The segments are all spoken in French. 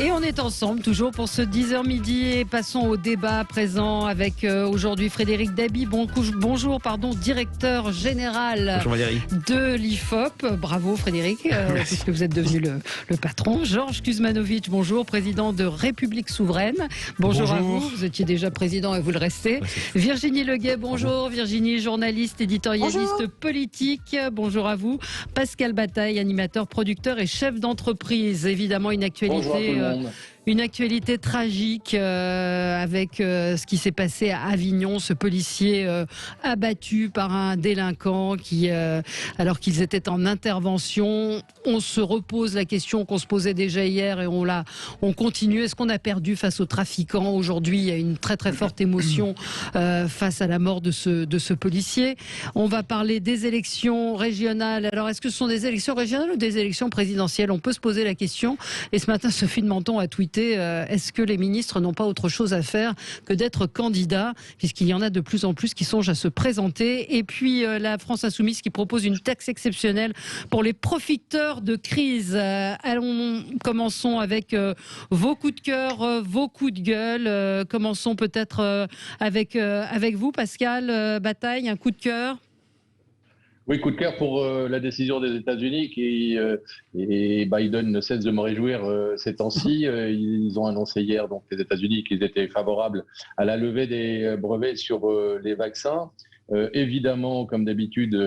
Et on est ensemble toujours pour ce 10h midi et passons au débat présent avec aujourd'hui Frédéric Dabi, bonjour, directeur général de l'IFOP. Bravo Frédéric, puisque vous êtes devenu le patron. Georges Kuzmanovic, bonjour, président de République Souveraine. Bonjour à vous, vous étiez déjà président et vous le restez. Virginie Leguet, bonjour. Virginie, journaliste, éditorialiste politique. Bonjour à vous. Pascal Bataille, animateur, producteur et chef d'entreprise. Évidemment, une actualité tragique avec ce qui s'est passé à Avignon, ce policier abattu par un délinquant qui, alors qu'ils étaient en intervention. On se repose la question qu'on se posait déjà hier et on continue. Est-ce qu'on a perdu face aux trafiquants? Aujourd'hui, il y a une très très forte émotion face à la mort de ce policier. On va parler des élections régionales. Alors, est-ce que ce sont des élections régionales ou des élections présidentielles? On peut se poser la question. Et ce matin, Sophie de Menton a tweeté: est-ce que les ministres n'ont pas autre chose à faire que d'être candidats, puisqu'il y en a de plus en plus qui songent à se présenter. Et puis la France Insoumise qui propose une taxe exceptionnelle pour les profiteurs de crise. Commençons avec vos coups de cœur, vos coups de gueule. Commençons peut-être avec vous, Pascal Bataille, un coup de cœur. Oui, coup de cœur pour la décision des États-Unis et Biden ne cesse de me réjouir ces temps-ci. Ils ont annoncé hier, donc les États-Unis, qu'ils étaient favorables à la levée des brevets sur les vaccins. Évidemment, comme d'habitude,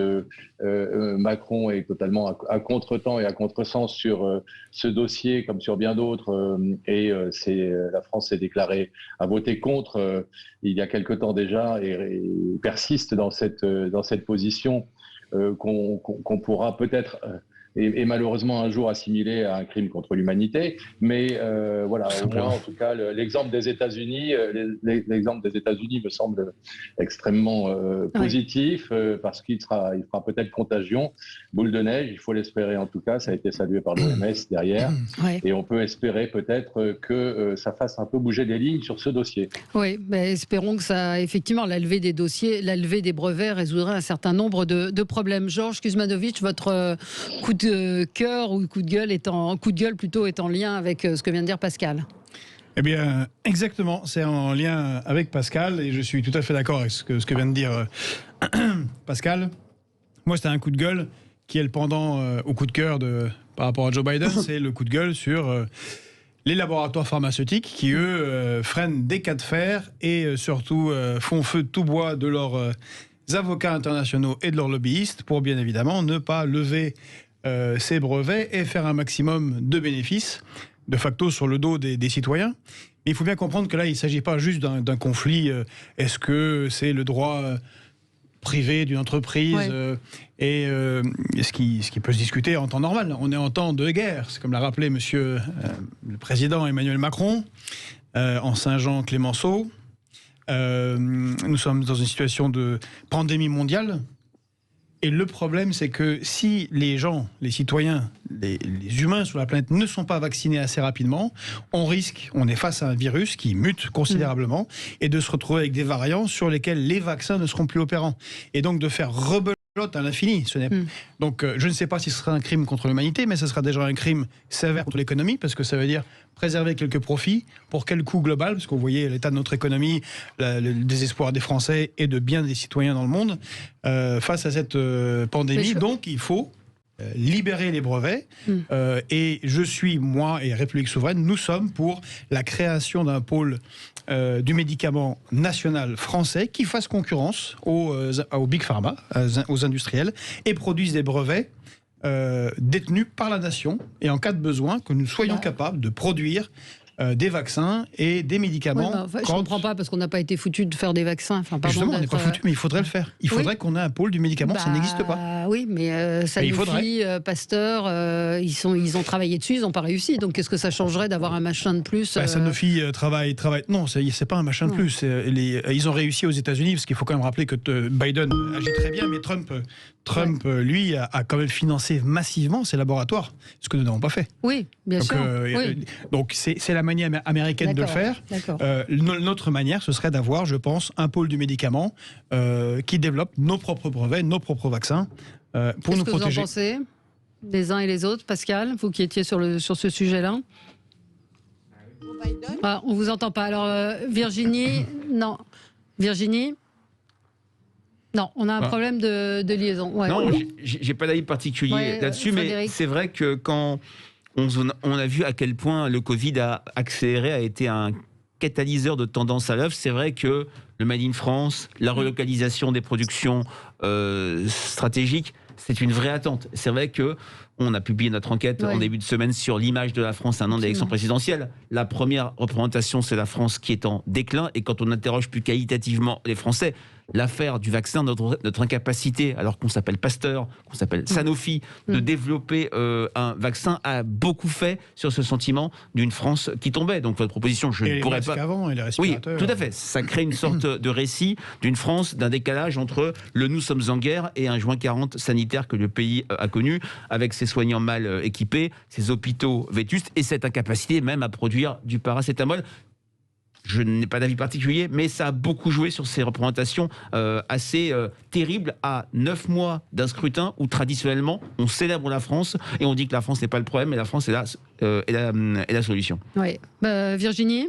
Macron est totalement à contretemps et à contresens sur ce dossier, comme sur bien d'autres. La France s'est déclarée à voter contre il y a quelque temps déjà et persiste dans cette position qu'on pourra peut-être et malheureusement un jour assimilé à un crime contre l'humanité. Mais voilà, au moins, en tout cas, l'exemple des États-Unis, me semble extrêmement positif parce qu'il fera peut-être contagion, boule de neige, il faut l'espérer en tout cas. Ça a été salué par l'OMS derrière, et on peut espérer peut-être que ça fasse un peu bouger des lignes sur ce dossier. Oui, mais espérons que ça, effectivement, la levée des dossiers, la levée des brevets résoudrait un certain nombre de problèmes. Georges Kuzmanovic, votre coup de cœur ou coup de gueule est en lien avec ce que vient de dire Pascal. Eh bien, exactement, c'est en lien avec Pascal et je suis tout à fait d'accord avec ce que vient de dire Pascal. Moi, c'était un coup de gueule qui est le pendant au coup de cœur par rapport à Joe Biden, c'est le coup de gueule sur les laboratoires pharmaceutiques qui, eux, freinent des cas de fer et surtout font feu de tout bois de leurs avocats internationaux et de leurs lobbyistes pour bien évidemment ne pas lever ces brevets et faire un maximum de bénéfices de facto sur le dos des citoyens. Mais il faut bien comprendre que là, il ne s'agit pas juste d'un conflit. Est-ce que c'est le droit privé d'une entreprise et ce qui peut se discuter en temps normal? On est en temps de guerre, c'est comme l'a rappelé monsieur le président Emmanuel Macron en Saint-Jean-Clémenceau. Nous sommes dans une situation de pandémie mondiale. Et le problème, c'est que si les gens, les citoyens, les humains sur la planète ne sont pas vaccinés assez rapidement, on est face à un virus qui mute considérablement et de se retrouver avec des variants sur lesquels les vaccins ne seront plus opérants. Et donc de faire rebelote à l'infini. Donc je ne sais pas si ce sera un crime contre l'humanité, mais ce sera déjà un crime sévère contre l'économie, parce que ça veut dire préserver quelques profits. Pour quel coût global? Parce qu'on voyait l'état de notre économie, le désespoir des Français et de bien des citoyens dans le monde face à cette pandémie. Donc il faut libérer les brevets. Et moi et République Souveraine, nous sommes pour la création d'un pôle du médicament national français qui fasse concurrence aux Big Pharma, aux industriels, et produise des brevets détenus par la nation, et en cas de besoin, que nous soyons capables de produire des vaccins et des médicaments. Je ne comprends pas, parce qu'on n'a pas été foutu de faire des vaccins. Justement, on n'est pas foutu, mais il faudrait le faire. Il faudrait qu'on ait un pôle du médicament, ça n'existe pas. Oui, mais Sanofi, Pasteur, ils ont travaillé dessus, ils n'ont pas réussi. Donc qu'est-ce que ça changerait d'avoir un machin de plus Sanofi travaille. Non, c'est pas un machin de plus. Ils ont réussi aux États-Unis, parce qu'il faut quand même rappeler que Biden agit très bien, mais Trump, lui, a quand même financé massivement ces laboratoires, ce que nous n'avons pas fait. Oui, bien sûr. Donc c'est la manière américaine de le faire. Notre manière, ce serait d'avoir, je pense, un pôle du médicament qui développe nos propres brevets, nos propres vaccins pour nous protéger. Qu'est-ce que vous en pensez, les uns et les autres, Pascal, vous qui étiez sur ce sujet-là? On vous entend pas. Alors Virginie, non. Virginie. Non, on a un problème de liaison. Ouais. Non, j'ai pas d'avis particulier là-dessus, mais c'est vrai que quand on a vu à quel point le Covid a accéléré, a été un catalyseur de tendance à l'œuvre, c'est vrai que le Made in France, la relocalisation des productions stratégiques, c'est une vraie attente. C'est vrai que on a publié notre enquête en début de semaine sur l'image de la France à un an d'élection présidentielle. La première représentation, c'est la France qui est en déclin. Et quand on interroge plus qualitativement les Français, l'affaire du vaccin, notre incapacité, alors qu'on s'appelle Pasteur, qu'on s'appelle Sanofi, de développer un vaccin a beaucoup fait sur ce sentiment d'une France qui tombait. Donc votre proposition, je ne pourrais pas... Et les respirateurs. Oui, tout à fait. Ça crée une sorte de récit d'une France, d'un décalage entre le « nous sommes en guerre » et un juin 40 sanitaire que le pays a connu, avec ses soignants mal équipés, ses hôpitaux vétustes et cette incapacité même à produire du paracétamol. Je n'ai pas d'avis particulier, mais ça a beaucoup joué sur ces représentations assez terribles à 9 mois d'un scrutin où traditionnellement on célèbre la France et on dit que la France n'est pas le problème, mais la France est la solution. Oui. Virginie ?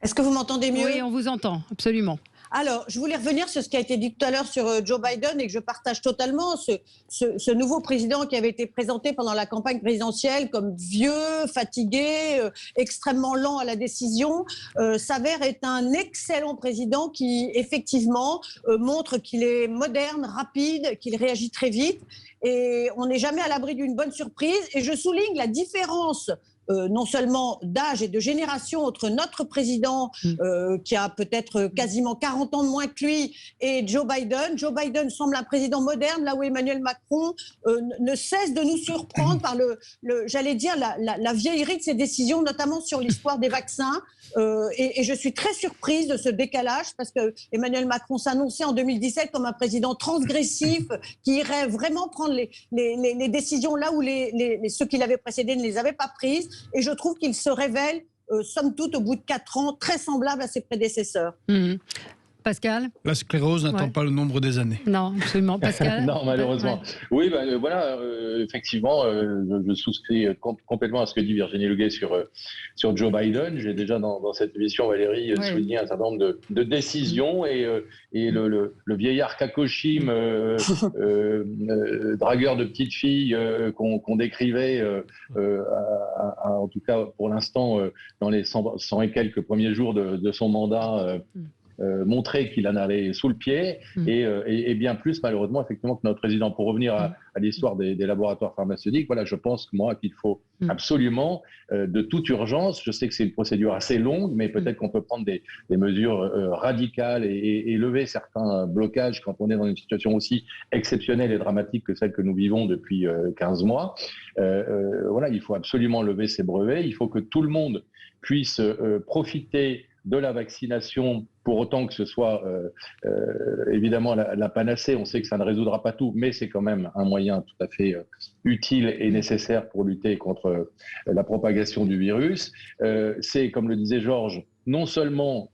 Est-ce que vous m'entendez mieux ? Oui, on vous entend, absolument. Alors, je voulais revenir sur ce qui a été dit tout à l'heure sur Joe Biden et que je partage totalement. Ce nouveau président qui avait été présenté pendant la campagne présidentielle comme vieux, fatigué, extrêmement lent à la décision, s'avère être un excellent président qui, effectivement, montre qu'il est moderne, rapide, qu'il réagit très vite. Et on n'est jamais à l'abri d'une bonne surprise. Et je souligne la différence non seulement d'âge et de génération entre notre président qui a peut-être quasiment 40 ans de moins que lui et Joe Biden. Joe Biden semble un président moderne, là où Emmanuel Macron ne cesse de nous surprendre par j'allais dire, la vieillerie de ses décisions, notamment sur l'histoire des vaccins. Et je suis très surprise de ce décalage parce que Emmanuel Macron s'annonçait en 2017 comme un président transgressif qui irait vraiment prendre les décisions là où ceux qui l'avaient précédé ne les avaient pas prises. Et je trouve qu'il se révèle, somme toute, au bout de 4 ans, très semblable à ses prédécesseurs. Pascal ? La sclérose n'attend pas le nombre des années. Non, absolument. Pascal ? Non, malheureusement. Oui, voilà, effectivement, je souscris complètement à ce que dit Virginie Leguet sur Joe Biden. J'ai déjà dans cette émission, Valérie, souligné un certain nombre de décisions et le vieillard Kakoshim, dragueur de petites filles qu'on décrivait, en tout cas pour l'instant, dans les 100 et quelques premiers jours de son mandat, montrer qu'il en avait sous le pied et bien plus malheureusement effectivement que notre président. Pour revenir à l'histoire des laboratoires pharmaceutiques, voilà, je pense qu'il faut absolument de toute urgence, je sais que c'est une procédure assez longue, mais peut-être qu'on peut prendre des mesures radicales et lever certains blocages quand on est dans une situation aussi exceptionnelle et dramatique que celle que nous vivons depuis 15 mois. Voilà, il faut absolument lever ces brevets, il faut que tout le monde puisse profiter de la vaccination, pour autant que ce soit évidemment la panacée. On sait que ça ne résoudra pas tout, mais c'est quand même un moyen tout à fait utile et nécessaire pour lutter contre la propagation du virus. C'est, comme le disait Georges, non seulement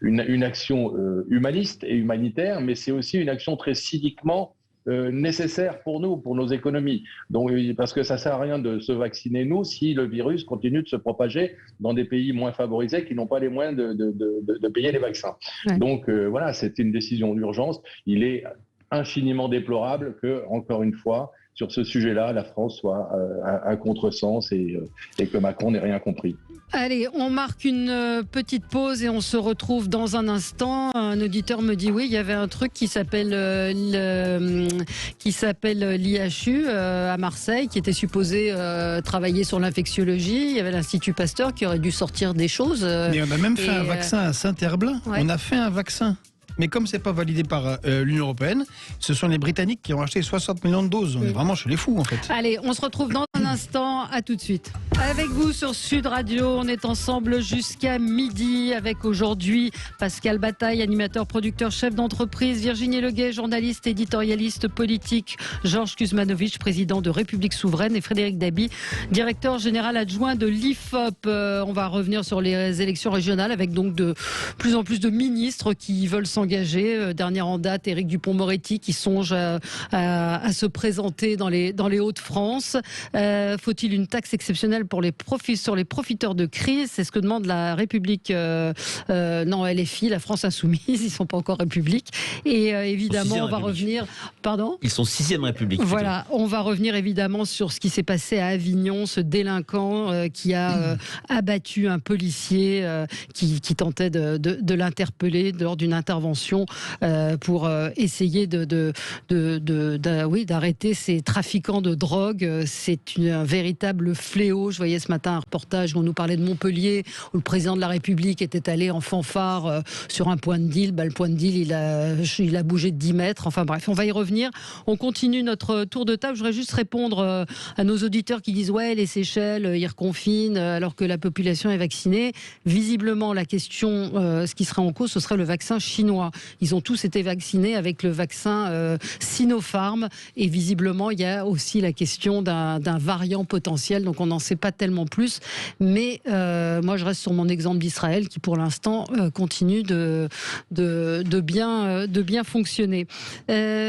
une action humaniste et humanitaire, mais c'est aussi une action très civiquement nécessaire pour nous, pour nos économies. Donc, parce que ça ne sert à rien de se vacciner, nous, si le virus continue de se propager dans des pays moins favorisés qui n'ont pas les moyens de payer les vaccins. Ouais. Donc, voilà, c'est une décision d'urgence. Il est infiniment déplorable que, encore une fois, sur ce sujet-là, la France soit à contresens et que Macron n'ait rien compris. Allez, on marque une petite pause et on se retrouve dans un instant. Un auditeur me dit oui, il y avait un truc qui s'appelle l'IHU à Marseille, qui était supposé travailler sur l'infectiologie. Il y avait l'Institut Pasteur qui aurait dû sortir des choses. Mais on a même fait un vaccin à Saint-Herblain. Ouais. On a fait un vaccin. Mais comme ce n'est pas validé par l'Union européenne, ce sont les Britanniques qui ont acheté 60 millions de doses. On est vraiment chez les fous, en fait. Allez, on se retrouve dans un instant. À tout de suite. Avec vous sur Sud Radio, on est ensemble jusqu'à midi avec aujourd'hui Pascal Bataille, animateur, producteur, chef d'entreprise, Virginie Leguet, journaliste, éditorialiste politique, Georges Kuzmanovic, président de République Souveraine, et Frédéric Dabi, directeur général adjoint de l'IFOP. On va revenir sur les élections régionales avec donc de plus en plus de ministres qui veulent s'engager s'engager. Dernière en date, Éric Dupond-Moretti qui songe à se présenter dans les Hauts-de-France. Faut-il une taxe exceptionnelle sur les profiteurs de crise? C'est ce que demande la République. Non, LFI, la France Insoumise, ils ne sont pas encore République. Et évidemment, on va revenir... Pardon ? Ils sont 6e République. Voilà, on va revenir évidemment sur ce qui s'est passé à Avignon, ce délinquant qui a abattu un policier qui tentait de l'interpeller lors d'une intervention pour essayer d'arrêter ces trafiquants de drogue. C'est un véritable fléau. Je voyais ce matin un reportage où on nous parlait de Montpellier, où le président de la République était allé en fanfare sur un point de deal. Le point de deal, il a bougé de 10 mètres. Enfin bref, on va y revenir. On continue notre tour de table. Je voudrais juste répondre à nos auditeurs qui disent « Ouais, les Seychelles, ils reconfinent alors que la population est vaccinée ». Visiblement, la question, ce qui serait en cause, ce serait le vaccin chinois. Ils ont tous été vaccinés avec le vaccin Sinopharm. Et visiblement, il y a aussi la question d'un variant potentiel. Donc on n'en sait pas tellement plus. Mais moi, je reste sur mon exemple d'Israël qui, pour l'instant, continue de bien fonctionner.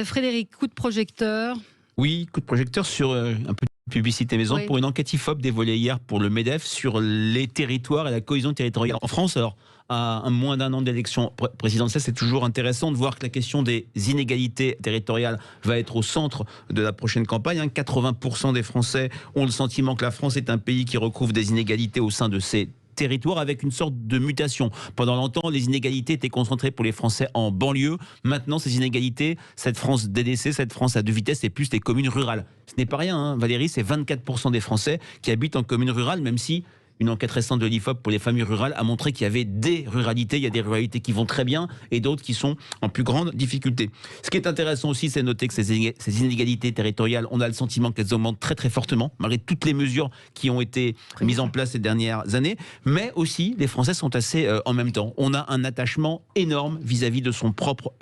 Frédéric, coup de projecteur. Oui, coup de projecteur sur un peu de publicité maison pour une enquête IFOP dévoilée hier pour le MEDEF sur les territoires et la cohésion territoriale en France. Alors, à moins d'un an d'élection présidentielle, c'est toujours intéressant de voir que la question des inégalités territoriales va être au centre de la prochaine campagne. 80% des Français ont le sentiment que la France est un pays qui recouvre des inégalités au sein de ses territoire avec une sorte de mutation. Pendant longtemps, les inégalités étaient concentrées pour les Français en banlieue. Maintenant, ces inégalités, cette France DDC, cette France à deux vitesses, c'est plus des communes rurales. Ce n'est pas rien, hein. Valérie, c'est 24% des Français qui habitent en communes rurales, même si une enquête récente de l'IFOP pour les familles rurales a montré qu'il y avait des ruralités. Il y a des ruralités qui vont très bien et d'autres qui sont en plus grande difficulté. Ce qui est intéressant aussi, c'est de noter que ces inégalités territoriales, on a le sentiment qu'elles augmentent très très fortement, malgré toutes les mesures qui ont été mises en place ces dernières années. Mais aussi, les Français sont assez en même temps. On a un attachement énorme vis-à-vis de son propre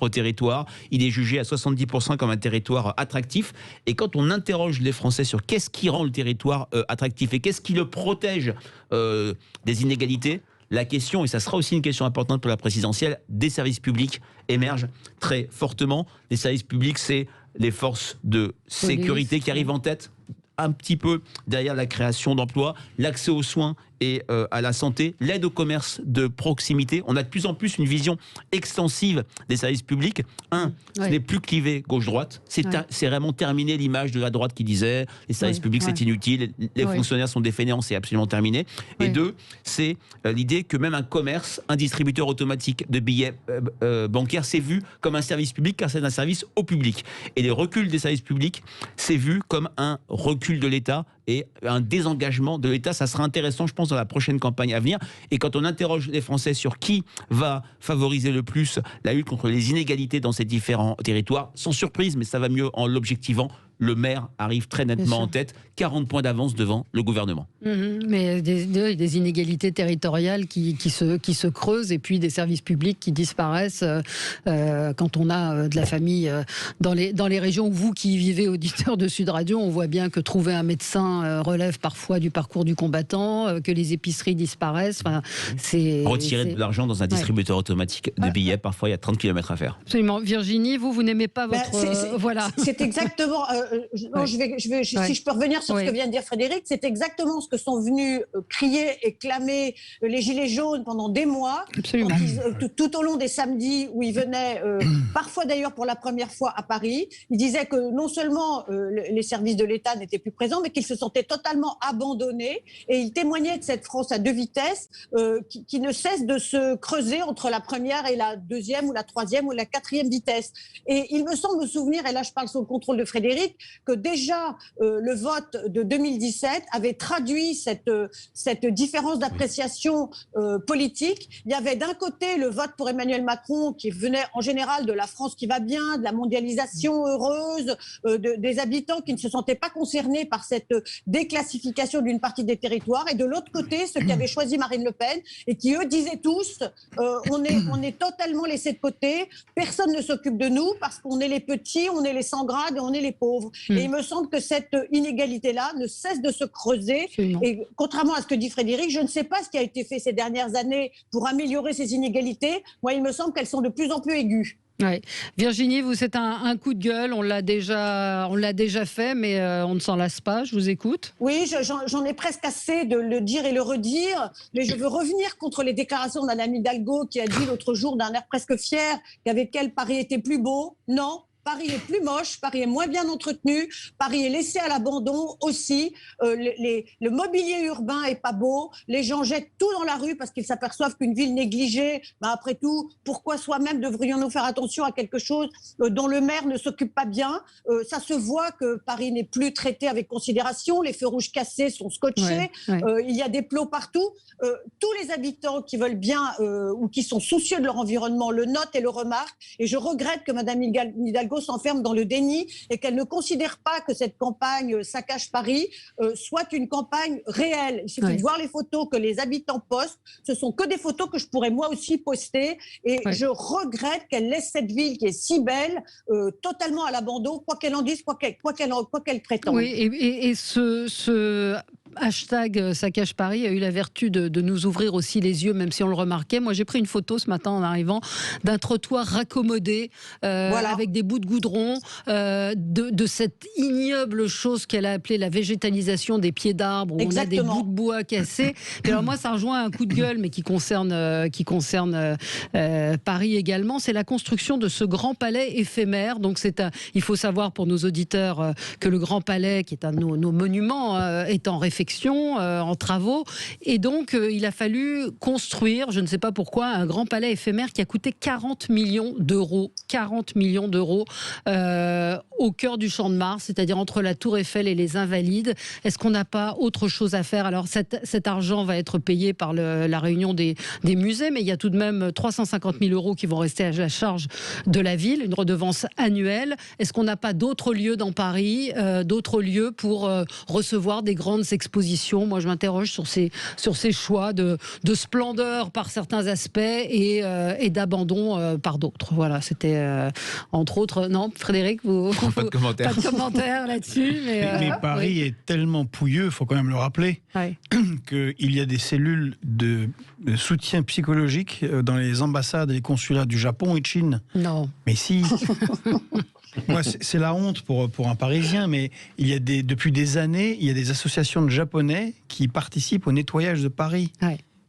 territoire. Il est jugé à 70% comme un territoire attractif. Et quand on interroge les Français sur qu'est-ce qui rend le territoire attractif et qu'est-ce qui le protège des inégalités, la question, et ça sera aussi une question importante pour la présidentielle, des services publics émerge très fortement. Les services publics, c'est les forces de sécurité qui arrivent en tête, un petit peu derrière la création d'emplois, l'accès aux soins et à la santé, l'aide au commerce de proximité. On a de plus en plus une vision extensive des services publics. Ce n'est plus clivé gauche-droite. C'est vraiment terminé l'image de la droite qui disait les services publics c'est inutile, les fonctionnaires sont des fainéants, c'est absolument terminé. Et deux, c'est l'idée que même un commerce, un distributeur automatique de billets bancaires, c'est vu comme un service public car c'est un service au public. Et les reculs des services publics, c'est vu comme un recul de l'État et un désengagement de l'État. Ça sera intéressant, je pense, dans la prochaine campagne à venir. Et quand on interroge les Français sur qui va favoriser le plus la lutte contre les inégalités dans ces différents territoires, sans surprise, mais ça va mieux en l'objectivant, le maire arrive très nettement en tête, 40 points d'avance devant le gouvernement. Mais des inégalités territoriales qui se creusent et puis des services publics qui disparaissent quand on a de la famille dans les régions. Vous qui vivez auditeur de Sud Radio, on voit bien que trouver un médecin relève parfois du parcours du combattant, que les épiceries disparaissent. Enfin, retirer de l'argent dans un distributeur automatique de billets, parfois il y a 30 km à faire. Absolument. Virginie, vous n'aimez pas votre... voilà. C'est exactement... si je peux revenir sur ce que vient de dire Frédéric, c'est exactement ce que sont venus crier et clamer les Gilets jaunes pendant des mois, tout au long des samedis où ils venaient, parfois d'ailleurs pour la première fois à Paris. Ils disaient que non seulement les services de l'État n'étaient plus présents, mais qu'ils se sentaient totalement abandonnés. Et ils témoignaient de cette France à deux vitesses qui ne cesse de se creuser entre la première et la deuxième ou la troisième ou la quatrième vitesse. Et il me semble me souvenir, et là je parle sous le contrôle de Frédéric, que déjà le vote de 2017 avait traduit cette différence d'appréciation politique. Il y avait d'un côté le vote pour Emmanuel Macron qui venait en général de la France qui va bien, de la mondialisation heureuse, des habitants qui ne se sentaient pas concernés par cette déclassification d'une partie des territoires, et de l'autre côté ceux qui avaient choisi Marine Le Pen et qui eux disaient tous on est totalement laissés de côté, personne ne s'occupe de nous parce qu'on est les petits, on est les sans grade et on est les pauvres. pauvres. Et il me semble que cette inégalité-là ne cesse de se creuser. Absolument. Et contrairement à ce que dit Frédéric, je ne sais pas ce qui a été fait ces dernières années pour améliorer ces inégalités. Moi, il me semble qu'elles sont de plus en plus aiguës. Ouais. Virginie, vous, c'est un coup de gueule, on l'a déjà fait, mais on ne s'en lasse pas, je vous écoute. Oui, j'en ai presque assez de le dire et le redire, mais je veux revenir contre les déclarations de Mme Hidalgo qui a dit l'autre jour d'un air presque fier qu'avec elle, Paris était plus beau. Non. Paris est plus moche, Paris est moins bien entretenu, Paris est laissé à l'abandon aussi. Le mobilier urbain est pas beau, les gens jettent tout dans la rue parce qu'ils s'aperçoivent qu'une ville négligée, après tout, pourquoi soi-même devrions-nous faire attention à quelque chose dont le maire ne s'occupe pas bien? Ça se voit que Paris n'est plus traité avec considération, les feux rouges cassés sont scotchés, il y a des plots partout. Tous les habitants qui veulent bien ou qui sont soucieux de leur environnement le notent et le remarquent, et je regrette que Mme Hidalgo s'enferme dans le déni et qu'elle ne considère pas que cette campagne Saccage Paris soit une campagne réelle. Il suffit de voir les photos que les habitants postent. Ce sont que des photos que je pourrais moi aussi poster. Et je regrette qu'elle laisse cette ville qui est si belle totalement à l'abandon, quoi qu'elle en dise, quoi qu'elle prétende. Oui, et ce hashtag Saccage Paris a eu la vertu de nous ouvrir aussi les yeux, même si on le remarquait. Moi, j'ai pris une photo ce matin en arrivant d'un trottoir raccommodé avec des bouts de goudron, de cette ignoble chose qu'elle a appelée la végétalisation des pieds d'arbres, où on a des bouts de bois cassés. Et alors moi, ça rejoint un coup de gueule, mais qui concerne Paris également. C'est la construction de ce grand palais éphémère. Donc il faut savoir pour nos auditeurs que le Grand Palais, qui est un de nos monuments, est en réfection, en travaux, et donc il a fallu construire, je ne sais pas pourquoi, un grand palais éphémère qui a coûté 40 millions d'euros. 40 millions d'euros au cœur du Champ de Mars, c'est-à-dire entre la Tour Eiffel et les Invalides. Est-ce qu'on n'a pas autre chose à faire? Alors cet argent va être payé par la réunion des musées, mais il y a tout de même 350 000 euros qui vont rester à la charge de la ville, une redevance annuelle. Est-ce qu'on n'a pas d'autres lieux dans Paris, d'autres lieux pour recevoir des grandes expositions? Moi, je m'interroge sur ces choix de splendeur par certains aspects et d'abandon par d'autres. Voilà, c'était entre autres... Non, Frédéric, pas de commentaire. Pas de commentaire là-dessus. Mais Paris est tellement pouilleux, il faut quand même le rappeler, qu'il y a des cellules de soutien psychologique dans les ambassades et les consulats du Japon et de Chine. Non. Mais si. Moi, c'est la honte pour un Parisien, mais depuis des années, il y a des associations de Japonais qui participent au nettoyage de Paris.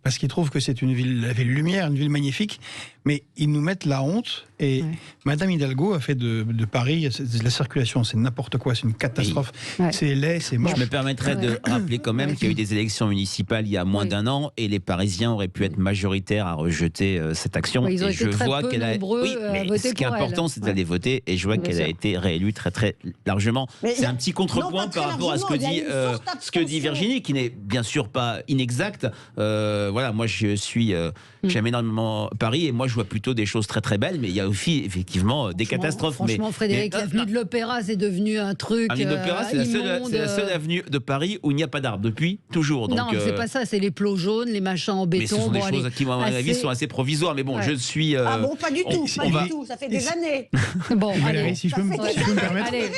Parce qu'ils trouvent que c'est la ville lumière, une ville magnifique, mais ils nous mettent la honte. Et Madame Hidalgo a fait de Paris, la circulation, c'est n'importe quoi, c'est une catastrophe. C'est laid, c'est moche. Je me permettrais de rappeler quand même qu'il y a eu des élections municipales il y a moins d'un an, et les Parisiens auraient pu être majoritaires à rejeter cette action. Ils ont été très peu nombreux à voter. Ce qui est important, c'est d'aller voter, et je vois qu'elle a été réélue très très largement. C'est un petit contrepoint par rapport à ce que dit Virginie, qui n'est bien sûr pas inexact. Voilà, moi j'aime énormément Paris, et moi je vois plutôt des choses très très belles, mais il y a aussi effectivement des catastrophes. Franchement, Frédéric, l'avenue de l'Opéra, c'est devenu un truc l'avenue de l'Opéra, c'est la seule avenue de Paris où il n'y a pas d'arbres depuis toujours. Donc, non, mais c'est pas ça, c'est les plots jaunes, les machins en béton. Mais ce sont des choses qui, à mon avis, sont assez provisoires. Mais bon, je suis... Ah bon, pas du tout, ça fait des années. Bon, Valérie, si je peux me permettre... Allez,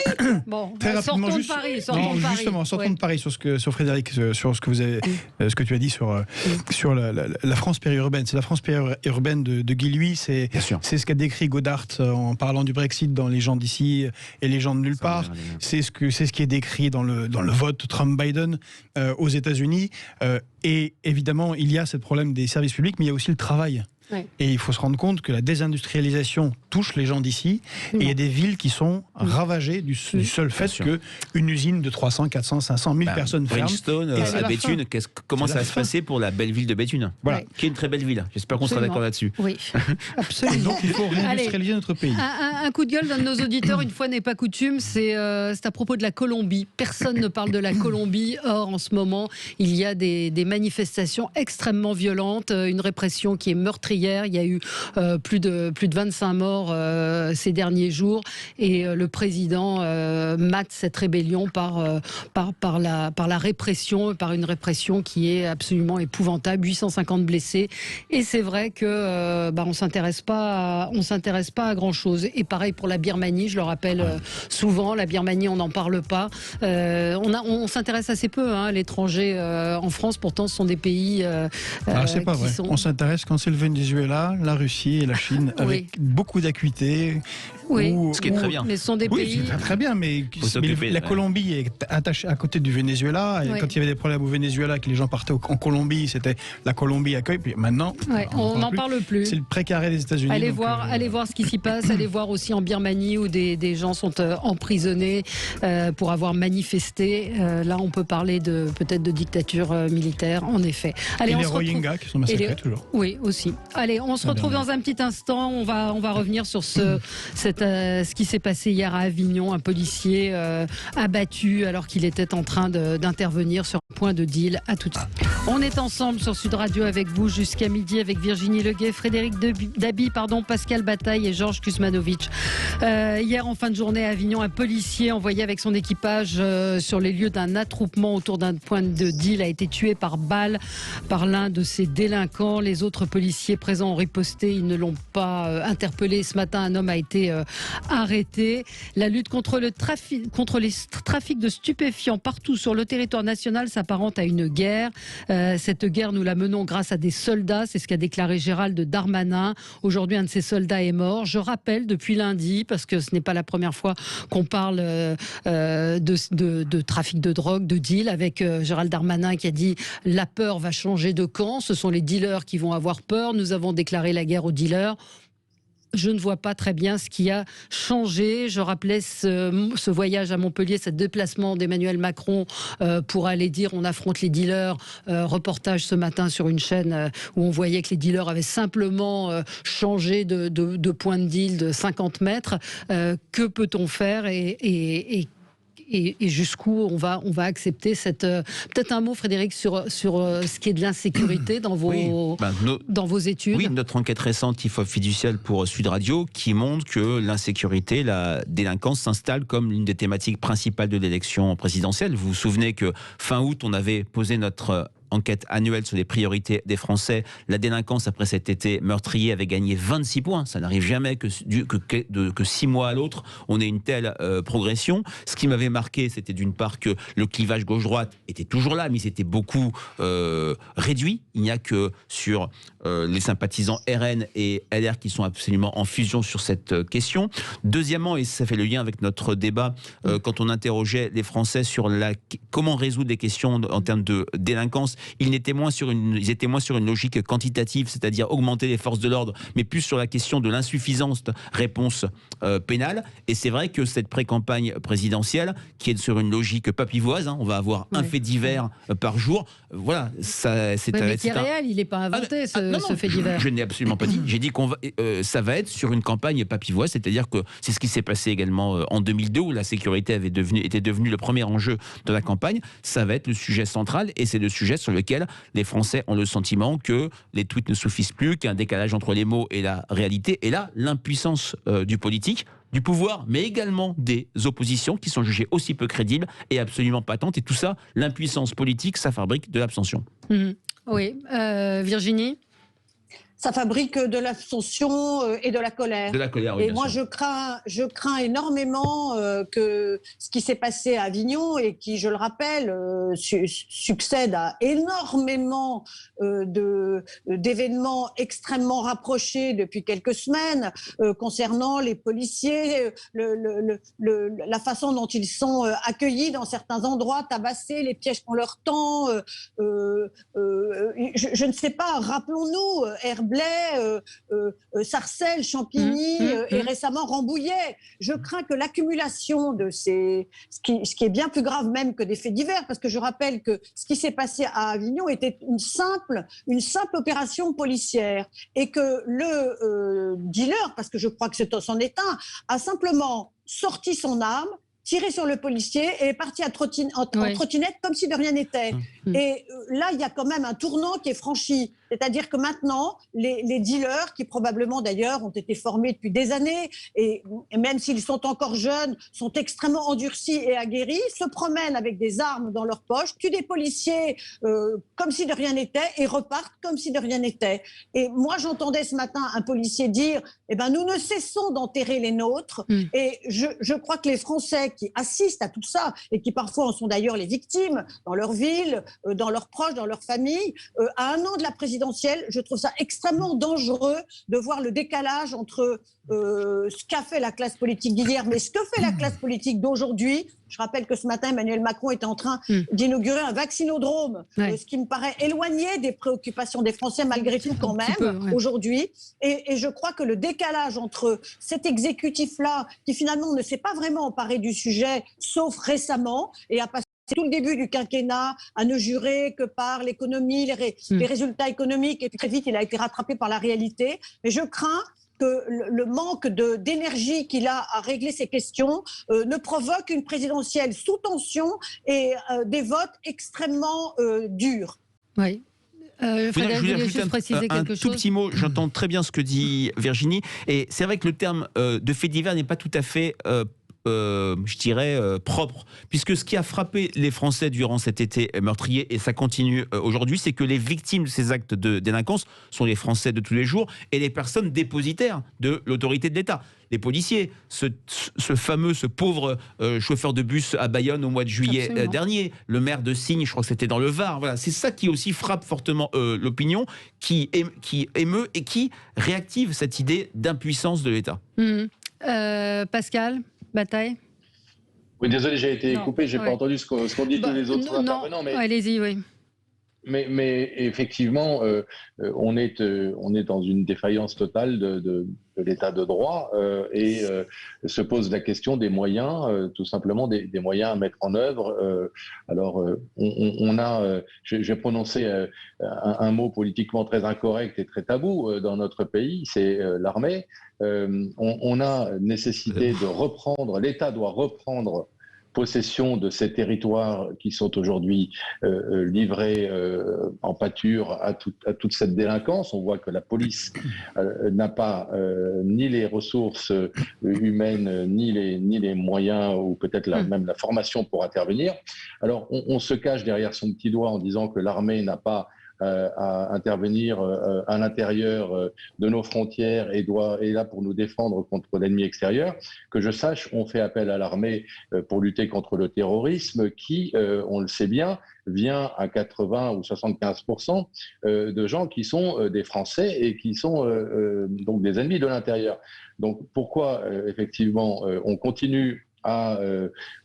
bon, très rapidement, sortons de Paris. Justement, sortons de Paris sur Frédéric, sur ce que tu as dit sur la France périurbaine. C'est la France périurbaine de Guy Lui, c'est ce qu'a décrit Godard en parlant du Brexit dans Les gens d'ici et les gens de nulle part. C'est ce qui est décrit dans le vote Trump-Biden aux États-Unis. Et évidemment, il y a ce problème des services publics, mais il y a aussi le travail. Et il faut se rendre compte que la désindustrialisation touche les gens d'ici, et il y a des villes qui sont ravagées du seul fait qu'une usine de 300, 400, 500 000 personnes ferme. Bridgestone, à Béthune, comment ça va se passer pour la belle ville de Béthune, qui est une très belle ville. J'espère qu'on sera d'accord là-dessus. Oui, absolument. Donc il faut réindustrialiser notre pays. Un coup de gueule d'un de nos auditeurs, une fois n'est pas coutume, c'est à propos de la Colombie. Personne ne parle de la Colombie. Or, en ce moment, il y a des manifestations extrêmement violentes, une répression qui est meurtrière meurtrière. Il y a eu plus de 25 morts ces derniers jours et le président mate cette rébellion par la répression, par une répression qui est absolument épouvantable. 850 blessés et c'est vrai que on s'intéresse pas à grand chose. Et pareil pour la Birmanie, je le rappelle souvent, la Birmanie on n'en parle pas. On s'intéresse assez peu à l'étranger en France, pourtant ce sont des pays c'est pas vrai. On s'intéresse quand c'est le Venezuela, la Russie et la Chine avec beaucoup d'acuité. Oui, ce qui est très bien. Mais ce sont des pays. C'est très bien, mais la Colombie est attachée à côté du Venezuela. Et quand il y avait des problèmes au Venezuela, que les gens partaient en Colombie, c'était la Colombie accueille. Puis maintenant, on n'en parle plus. C'est le précaré des États-Unis. Allez voir ce qui s'y passe. Allez voir aussi en Birmanie où des gens sont emprisonnés pour avoir manifesté. Là, on peut parler peut-être de dictature militaire, en effet. Allez, et les Rohingyas qui sont massacrés toujours. Oui, aussi. Allez, on se retrouve dans un petit instant. On va revenir sur ce qui s'est passé hier à Avignon. Un policier abattu alors qu'il était en train d'intervenir sur un point de deal. À tout de suite. On est ensemble sur Sud Radio avec vous jusqu'à midi avec Virginie Leguet, Frédéric Dabi, Pascal Bataille et Georges Kuzmanovic. Hier en fin de journée à Avignon, un policier envoyé avec son équipage sur les lieux d'un attroupement autour d'un point de deal a été tué par balle par l'un de ces délinquants. Les autres policiers présents ont riposté, ils ne l'ont pas interpellé. Ce matin, un homme a été arrêté. La lutte contre les trafics de stupéfiants partout sur le territoire national s'apparente à une guerre. Cette guerre, nous la menons grâce à des soldats, c'est ce qu'a déclaré Gérald Darmanin. Aujourd'hui, un de ces soldats est mort. Je rappelle depuis lundi, parce que ce n'est pas la première fois qu'on parle de trafic de drogue, de deal, avec Gérald Darmanin qui a dit « la peur va changer de camp, ce sont les dealers qui vont avoir peur, nous avons déclaré la guerre aux dealers ». Je ne vois pas très bien ce qui a changé. Je rappelais ce voyage à Montpellier, ce déplacement d'Emmanuel Macron pour aller dire on affronte les dealers. Reportage ce matin sur une chaîne où on voyait que les dealers avaient simplement changé de point de deal de 50 mètres. Que peut-on faire et jusqu'où on va accepter cette... Peut-être un mot, Frédéric, sur ce qui est de l'insécurité dans vos études. Oui, notre enquête récente IFOP fiduciale pour Sud Radio qui montre que l'insécurité, la délinquance s'installe comme l'une des thématiques principales de l'élection présidentielle. Vous vous souvenez que fin août, on avait posé notre enquête annuelle sur les priorités des Français. La délinquance après cet été meurtrier avait gagné 26 points. Ça n'arrive jamais que 6 mois à l'autre, on ait une telle progression. Ce qui m'avait marqué, c'était d'une part que le clivage gauche-droite était toujours là, mais il s'était beaucoup réduit. Il n'y a que sur les sympathisants RN et LR qui sont absolument en fusion sur cette question. Deuxièmement, et ça fait le lien avec notre débat, quand on interrogeait les Français sur comment résoudre les questions en termes de délinquance, ils étaient moins sur une logique quantitative, c'est-à-dire augmenter les forces de l'ordre, mais plus sur la question de l'insuffisance réponse pénale. Et c'est vrai que cette pré-campagne présidentielle, qui est sur une logique papivoise, on va avoir un fait divers par jour. Voilà, ça, c'est mais qui est réel, il n'est pas inventé ce fait divers. Je n'ai absolument pas dit. J'ai dit ça va être sur une campagne papivoise, c'est-à-dire que c'est ce qui s'est passé également en 2002 où la sécurité était devenue le premier enjeu de la campagne. Ça va être le sujet central et c'est le sujet sur lequel les Français ont le sentiment que les tweets ne suffisent plus, qu'il y a un décalage entre les mots et la réalité. Et là, l'impuissance du politique, du pouvoir, mais également des oppositions qui sont jugées aussi peu crédibles et absolument patentes. Et tout ça, l'impuissance politique, ça fabrique de l'abstention. Oui. Virginie ? Ça fabrique de l'abstention et de la colère. De la colère, oui. Et moi, je crains énormément que ce qui s'est passé à Avignon et qui, je le rappelle, succède à énormément d'événements extrêmement rapprochés depuis quelques semaines concernant les policiers, la façon dont ils sont accueillis dans certains endroits, tabassés, les pièges qu'on leur tend. Je ne sais pas, rappelons-nous, Herblay, Sarcelles, Champigny et récemment Rambouillet. Je crains que l'accumulation de ce qui est bien plus grave même que des faits divers, parce que je rappelle que ce qui s'est passé à Avignon était une simple opération policière et que le dealer, parce que je crois que c'en est un, a simplement sorti son arme, tiré sur le policier et est parti en trottinette comme si de rien n'était. Et là, il y a quand même un tournant qui est franchi. C'est-à-dire que maintenant, les dealers, qui probablement d'ailleurs ont été formés depuis des années, et même s'ils sont encore jeunes, sont extrêmement endurcis et aguerris, se promènent avec des armes dans leur poche, tuent des policiers comme si de rien n'était et repartent comme si de rien n'était. Et moi, j'entendais ce matin un policier dire « Eh ben, nous ne cessons d'enterrer les nôtres ». Et je crois que les Français qui assistent à tout ça, et qui parfois en sont d'ailleurs les victimes, dans leur ville, dans leurs proches, dans leur famille, à un an de la présidentielle, je trouve ça extrêmement dangereux de voir le décalage entre ce qu'a fait la classe politique d'hier, mais ce que fait la classe politique d'aujourd'hui. Je rappelle que ce matin, Emmanuel Macron était en train d'inaugurer un vaccinodrome, ce qui me paraît éloigné des préoccupations des Français malgré tout quand même aujourd'hui. Et je crois que le décalage entre cet exécutif-là, qui finalement ne s'est pas vraiment emparé du sujet, sauf récemment, et a passé tout le début du quinquennat à ne jurer que par l'économie, les résultats économiques, et puis très vite il a été rattrapé par la réalité. Mais je crains que le manque d'énergie qu'il a à régler ces questions ne provoque une présidentielle sous tension et des votes extrêmement durs. Oui. Je voulais juste préciser quelque chose. Tout petit mot, j'entends très bien ce que dit Virginie, et c'est vrai que le terme de fait divers n'est pas tout à fait je dirais, propre. Puisque ce qui a frappé les Français durant cet été meurtrier, et ça continue aujourd'hui, c'est que les victimes de ces actes de délinquance sont les Français de tous les jours et les personnes dépositaires de l'autorité de l'État. Les policiers, ce pauvre chauffeur de bus à Bayonne au mois de juillet dernier, le maire de Signes, je crois que c'était dans le Var. Voilà, c'est ça qui aussi frappe fortement l'opinion, qui émeut et qui réactive cette idée d'impuissance de l'État. Pascal Bataille. Oui, désolé, j'ai été coupé, j'ai pas entendu ce qu'ont dit tous les autres intervenants. Mais allez-y, oui. Mais effectivement, on est dans une défaillance totale de l'état de droit et se pose la question des moyens, tout simplement des moyens à mettre en œuvre. Alors, j'ai prononcé un mot politiquement très incorrect et très tabou dans notre pays, c'est l'armée. On a nécessité de reprendre, l'État doit reprendre possession de ces territoires qui sont aujourd'hui livrés en pâture à toute cette délinquance. On voit que la police n'a pas ni les ressources humaines, ni les moyens, ou peut-être même la formation pour intervenir. Alors, on se cache derrière son petit doigt en disant que l'armée n'a pas à intervenir à l'intérieur de nos frontières et est là pour nous défendre contre l'ennemi extérieur. Que je sache, on fait appel à l'armée pour lutter contre le terrorisme qui, on le sait bien, vient à 80 ou 75% de gens qui sont des Français et qui sont donc des ennemis de l'intérieur. Donc pourquoi effectivement on continue à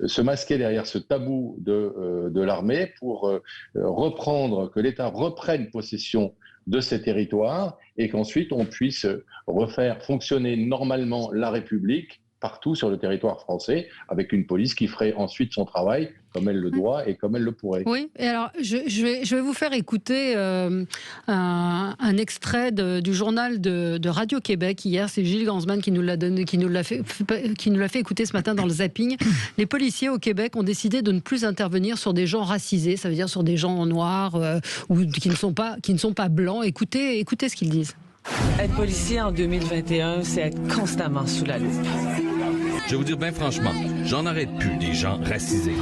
se masquer derrière ce tabou de l'armée pour que l'État reprenne possession de ces territoires et qu'ensuite on puisse refaire fonctionner normalement la République partout sur le territoire français, avec une police qui ferait ensuite son travail comme elle le doit et comme elle le pourrait. Oui, et alors je vais vous faire écouter un extrait du journal de Radio-Québec hier. C'est Gilles Gansman qui nous l'a fait écouter ce matin dans le zapping. Les policiers au Québec ont décidé de ne plus intervenir sur des gens racisés, ça veut dire sur des gens en noir ou qui ne sont pas blancs. Écoutez ce qu'ils disent. Être policier en 2021, c'est être constamment sous la loupe. Je vais vous dire bien franchement, j'en arrête plus des gens racisés.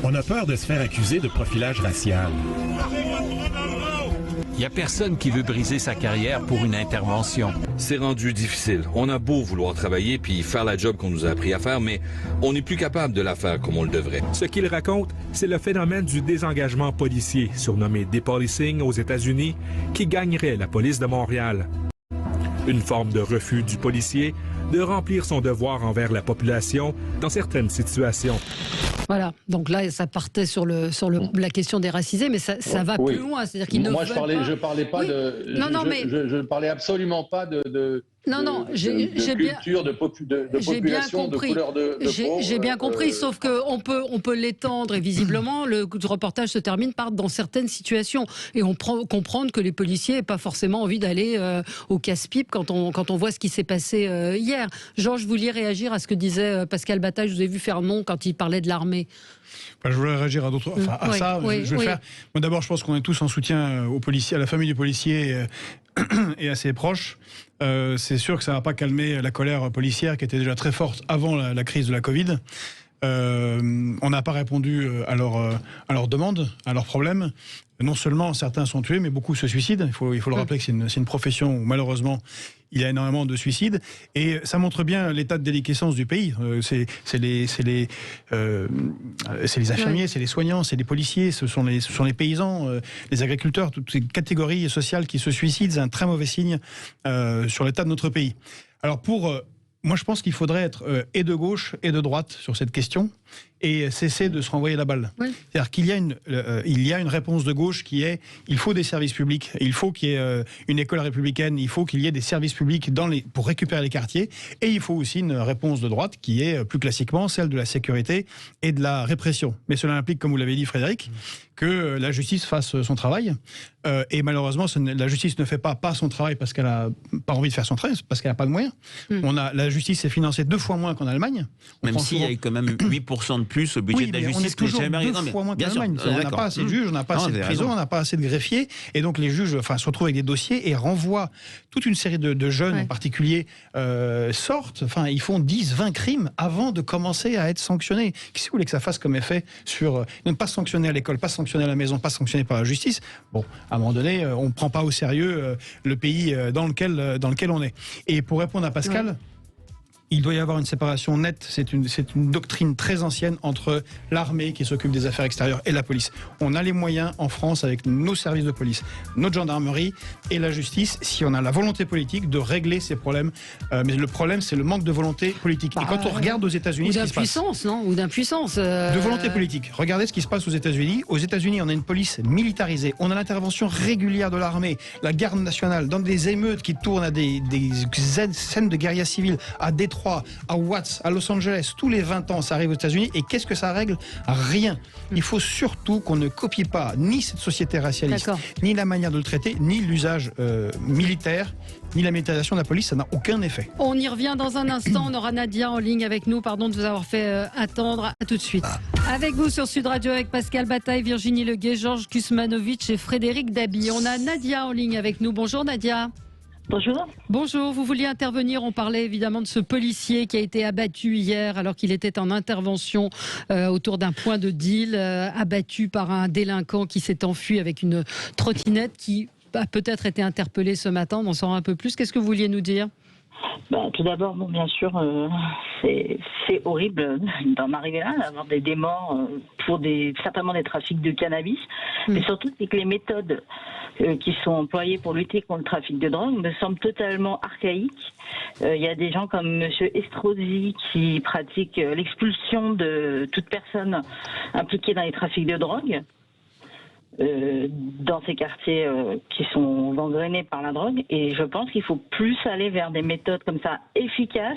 On a peur de se faire accuser de profilage racial. Il n'y a personne qui veut briser sa carrière pour une intervention. C'est rendu difficile. On a beau vouloir travailler puis faire la job qu'on nous a appris à faire, mais on n'est plus capable de la faire comme on le devrait. Ce qu'il raconte, c'est le phénomène du désengagement policier, surnommé dépolicing aux États-Unis, qui gagnerait la police de Montréal. Une forme de refus du policier de remplir son devoir envers la population dans certaines situations. Voilà, donc là, ça partait sur la question des racisés, mais ça va plus loin. C'est-à-dire qu'ils je parlais pas de... Je parlais absolument pas de j'ai bien culture, de population, de couleur de peau. J'ai bien compris, sauf qu'on peut l'étendre et visiblement le reportage se termine par dans certaines situations et on comprendre que les policiers n'ont pas forcément envie d'aller au casse-pipe quand on voit ce qui s'est passé hier. Georges, vous vouliez réagir à ce que disait Pascal Bataille, je vous ai vu faire non quand il parlait de l'armée. Je voulais réagir à d'autres. À ça, je vais le faire. Moi, d'abord, je pense qu'on est tous en soutien aux policiers, à la famille du policier et à ses proches. C'est sûr que ça ne va pas calmer la colère policière qui était déjà très forte avant la crise de la Covid. On n'a pas répondu à leurs demandes, à leurs problèmes. Non seulement certains sont tués, mais beaucoup se suicident. Il faut le rappeler que c'est une profession où malheureusement il y a énormément de suicides. Et ça montre bien l'état de déliquescence du pays. C'est les infirmiers, c'est les soignants, c'est les policiers, ce sont les paysans, les agriculteurs, toutes ces catégories sociales qui se suicident. C'est un très mauvais signe sur l'état de notre pays. Alors moi, je pense qu'il faudrait être et de gauche et de droite sur cette question et cesser de se renvoyer la balle. Oui. C'est-à-dire qu'il y a une réponse de gauche qui est il faut des services publics, il faut qu'il y ait une école républicaine, il faut qu'il y ait des services publics pour récupérer les quartiers, et il faut aussi une réponse de droite qui est plus classiquement celle de la sécurité et de la répression. Mais cela implique, comme vous l'avez dit Frédéric, que la justice fasse son travail, et malheureusement la justice ne fait pas son travail parce qu'elle n'a pas envie de faire son travail, parce qu'elle n'a pas de moyens. La justice est financée 2 fois moins qu'en Allemagne. Même s'il y a quand même 8% de plus au budget de la justice. On est toujours 2 fois moins qu'en Allemagne. On n'a pas assez de juges, on n'a pas assez de prisons, on n'a pas assez de greffiers, et donc les juges se retrouvent avec des dossiers et renvoient toute une série de jeunes en particulier sortent, ils font 10-20 crimes avant de commencer à être sanctionnés. Qu'est-ce que vous voulez que ça fasse comme effet sur ne pas sanctionner à l'école, pas sanctionner à la maison, pas sanctionner par la justice? Bon, à un moment donné, on ne prend pas au sérieux le pays dans lequel on est. Et pour répondre à Pascal, il doit y avoir une séparation nette. C'est une doctrine très ancienne entre l'armée qui s'occupe des affaires extérieures et la police. On a les moyens en France avec nos services de police, notre gendarmerie et la justice, si on a la volonté politique de régler ces problèmes. Mais le problème, c'est le manque de volonté politique. Et quand on regarde aux États-Unis, ce qui se passe, ou d'impuissance. De volonté politique. Regardez ce qui se passe aux États-Unis. Aux États-Unis, on a une police militarisée. On a l'intervention régulière de l'armée, la garde nationale, dans des émeutes qui tournent à des scènes de guérilla civile, à Détroit, à Watts, à Los Angeles, tous les 20 ans, ça arrive aux États-Unis. Et qu'est-ce que ça règle? Rien. Il faut surtout qu'on ne copie pas ni cette société racialiste, ni la manière de le traiter, ni l'usage militaire, ni la militarisation de la police. Ça n'a aucun effet. On y revient dans un instant. On aura Nadia en ligne avec nous. Pardon de vous avoir fait attendre. À tout de suite. Avec vous sur Sud Radio avec Pascal Bataille, Virginie Leguet, Georges Kusmanovic et Frédéric Dabi. On a Nadia en ligne avec nous. Bonjour Nadia. Bonjour. Bonjour, vous vouliez intervenir, on parlait évidemment de ce policier qui a été abattu hier alors qu'il était en intervention autour d'un point de deal, abattu par un délinquant qui s'est enfui avec une trottinette qui a peut-être été interpellé ce matin, on en saura un peu plus. Qu'est-ce que vous vouliez nous dire ? Tout d'abord, bien sûr, c'est horrible d'en arriver là, d'avoir des morts pour certainement des trafics de cannabis. Mais surtout, c'est que les méthodes qui sont employées pour lutter contre le trafic de drogue me semblent totalement archaïques. Il y a des gens comme M. Estrosi qui pratiquent l'expulsion de toute personne impliquée dans les trafics de drogue. Dans ces quartiers qui sont gangrénés par la drogue, et je pense qu'il faut plus aller vers des méthodes comme ça efficaces